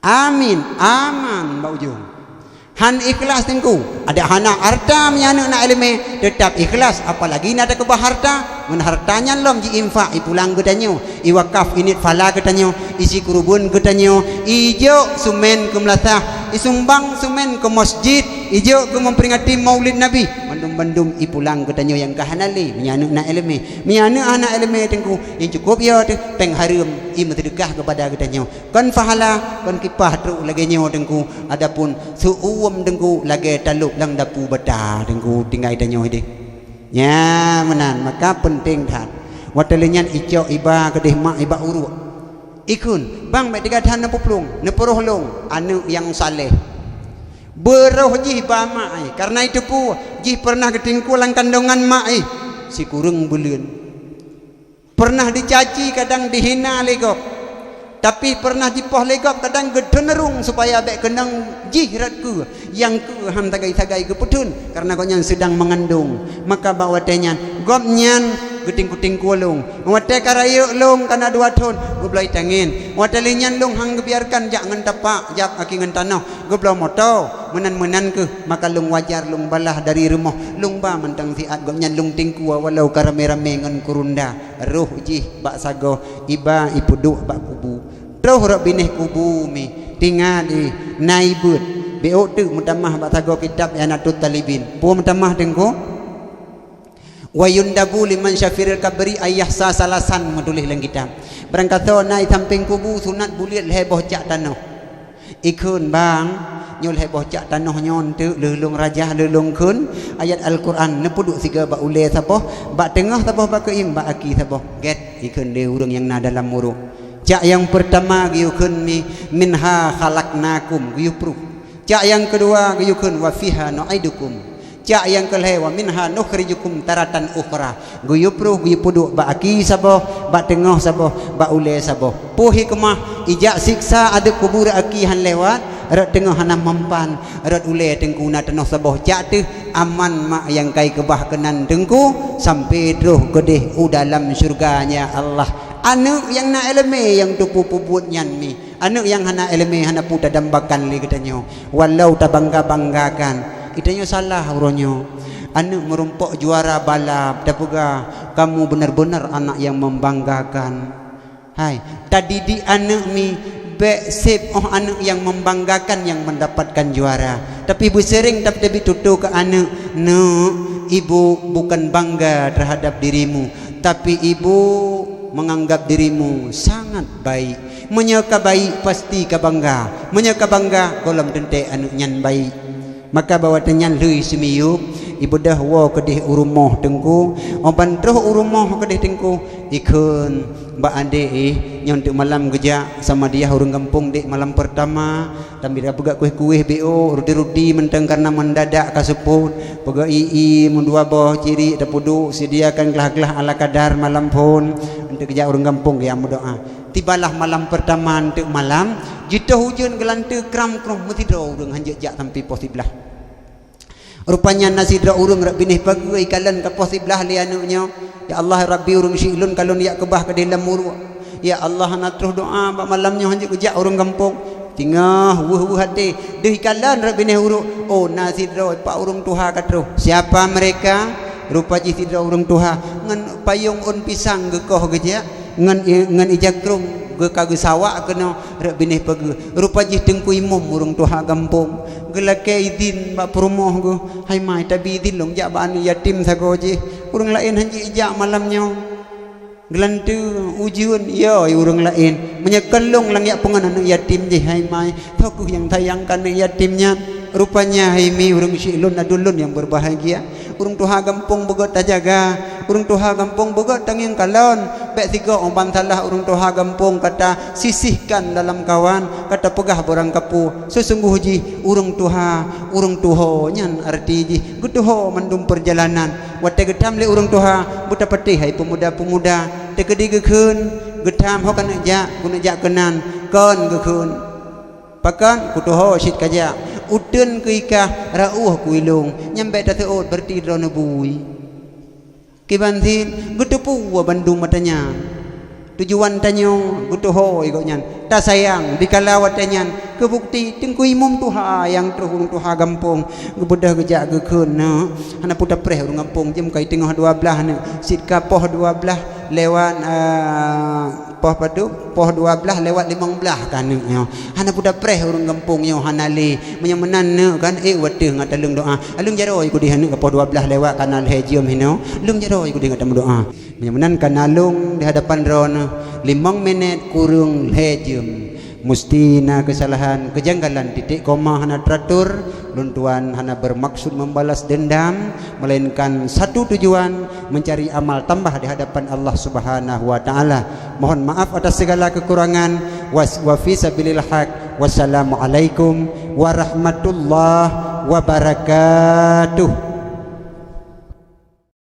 Speaker 1: amin aman bau ujung han ikhlas tengku ada hana harta menyana nak ilmu tetap ikhlas apalagi nak ada kebah harta mun hartanya lom ji infak ipulang gedanyo iwakaf init fala gedanyo isi kurubun gedanyo ijo sumen ke melatah isumbang sumen ke masjid ijo ke memperingati maulid nabi bandum-bandum ipulang gedanyo yang kahanali menyana nak ilmu menyana anak ilmu tengku yang cukup ya tu pengharum im sedekah kepada gedanyo kon fahala kon kipah tu lagi nyo tengku adapun suuwam tengku lagi taluk lang dapu bata tengku tinggal danyo hidik ya menan maka penting dah watalinyan ijo iba kedih mak iba uruk ikun bang mek tiga tan nepuplung nepuruh long anu yang saleh beroh ji ba mai karena itu pu ji pernah ketingkulan kandungan mai si kurung buleun pernah dicaci kadang dihina legok tapi pernah dipoh legok kadang gedenerung supaya abek kenang jihrat ku yang ku ham tagai-tagai ke putun karena konyan sedang mengandung maka bawa tenyan gopnyan kuting-kuting kulung wate karayu long kana dua ton goblai tangin wate linyan long hang biarkan jak ngan tapak jak aki ngan tanah goblo moto menan-menan ke maka long wajar long balah dari rumah long ba mentang siat gopnyan long tingku walau karame-rame ngan kurunda ruh jih bak sago iba ipuduk bak kubu roh rok binih kubu mi tinggal di naibut beok tu mutamah bak sago kitab Yanatut Talibin pu mutamah tengko wa yundabu liman syafiril kabri ayah sa salasan menulis dalam kitab berangkata naik samping kubu sunat bulit heboh cak tanah ikun bang nyul heboh cak tanah nyon tu lelung rajah lelung kun ayat Al-Quran nepuduk siga bak ule saboh bak tengah saboh bak keing bak aki saboh get ikun dia urang yang na dalam muruk cak yang pertama giyukun mi minha khalaqnakum giyupru cak yang kedua giyukun wa fiha nu'idukum cak yang kelih wa minha nukhrijukum taratan ukhra guyupruh guyupuduk ba aki saboh ba tengah saboh ba ule saboh pu hikmah ijak siksa ada kubur aki han lewat rat tengah hanam mempan rat ule tengkuna tanah saboh cak tu aman mak yang kai kebah kenan tengku sampai terus gedeh dalam syurganya Allah anu yang na eleme yang tupu pubut nyan mi anu yang hana ilmi hana puta dambakan li katanya walau tabangga-banggakan itanya salah uronyo anu merumpok juara balap dapuga kamu benar-benar anak yang membanggakan hai tadi di anak mi sip anak yang membanggakan yang mendapatkan juara tapi ibu sering tapi tutu ke anak ibu bukan bangga terhadap dirimu tapi ibu menganggap dirimu sangat baik menyaka baik pasti kabangga menyaka bangga kolam tentek anu nyan baik maka bawa tenyan lui semiyup ibu dah wa kedih urumoh tengku oban terus urumoh kedih tengku ikun mbak ade nyontek malam geja sama dia urang kampung dek malam pertama tapi dah pegak kuih-kuih bo rudi-rudi menteng karena mendadak kaseput pegak ii mundua boh ciri dapudu sediakan gelah-gelah ala kadar malam pun untuk geja urang kampung yang berdoa tibalah malam pertama untuk malam jita hujan gelante kram-kram mesti doa urang hanjak sampai pos sebelah rupanya nasidra urang rak binih pagi kalan ka pos sebelah li anuknya ya Allah rabbi urang syilun kalon ya kebah ke dalam muru ya Allah nak terus doa bak malamnya hanjak gejak urang kampung tingah wuh hati deh kalan rak binih urang oh nasidra pak urang tuha katro siapa mereka rupanya sidra urang tuha ngan payung on pisang gekoh gejak ngan ijakrum ge kage sawak kena rak binih pagi rupanya tengku imum urang tuha kampung gelake izin bak perumoh go hai mai tapi izin long jak ban yatim sagoje urang lain hanji ijak malamnya gelantu ujian ya urang lain menyekelong lang yak pengan anak yatim je hai mai toku yang tayangkan yatimnya rupanya hai mi urang syilun adulun yang berbahagia urang tuha kampung begot jaga urang tuha kampung begot tanging kalon bek tiga omban salah urang tuha kampung kata sisihkan dalam kawan kata pegah borang kapu sesungguh ji urang tuha nyan arti ji gutuho mandum perjalanan wate gedam le urang tuha buta peti hai pemuda-pemuda tekedi gekeun gedam ho kana ja guna ja kenan kon gekeun pakan kutuho sit kaja udun kuika rauh kuilung nyambe tateot berti drone bui kibantin gutupu wa Bandung matanya tujuan tanyo gutuho igonyan ta sayang dikalawat tanyan kebukti tengku imum tuha yang terhung tuha gampung gebedah gejak gekeun na hana puta preh urang kampung jem kai tengah 12 na sit ka poh 12 lewat poh padu poh 12 lewat 15 kan nya hana puta preh urang kampung nyo hana le menyemenan ne kan weteh ngatalung doa alung jaro iku di hana ka poh 12 lewat kanal hejium hino lung jaro iku di ngatam doa menyemenan kanalung di hadapan ron 5 minit kurung hejium mustina kesalahan kejanggalan titik koma hana teratur luntuan hana bermaksud membalas dendam melainkan satu tujuan mencari amal tambah di hadapan Allah Subhanahu wa taala mohon maaf atas segala kekurangan wa fi sabilil haq wassalamu alaikum warahmatullahi wabarakatuh.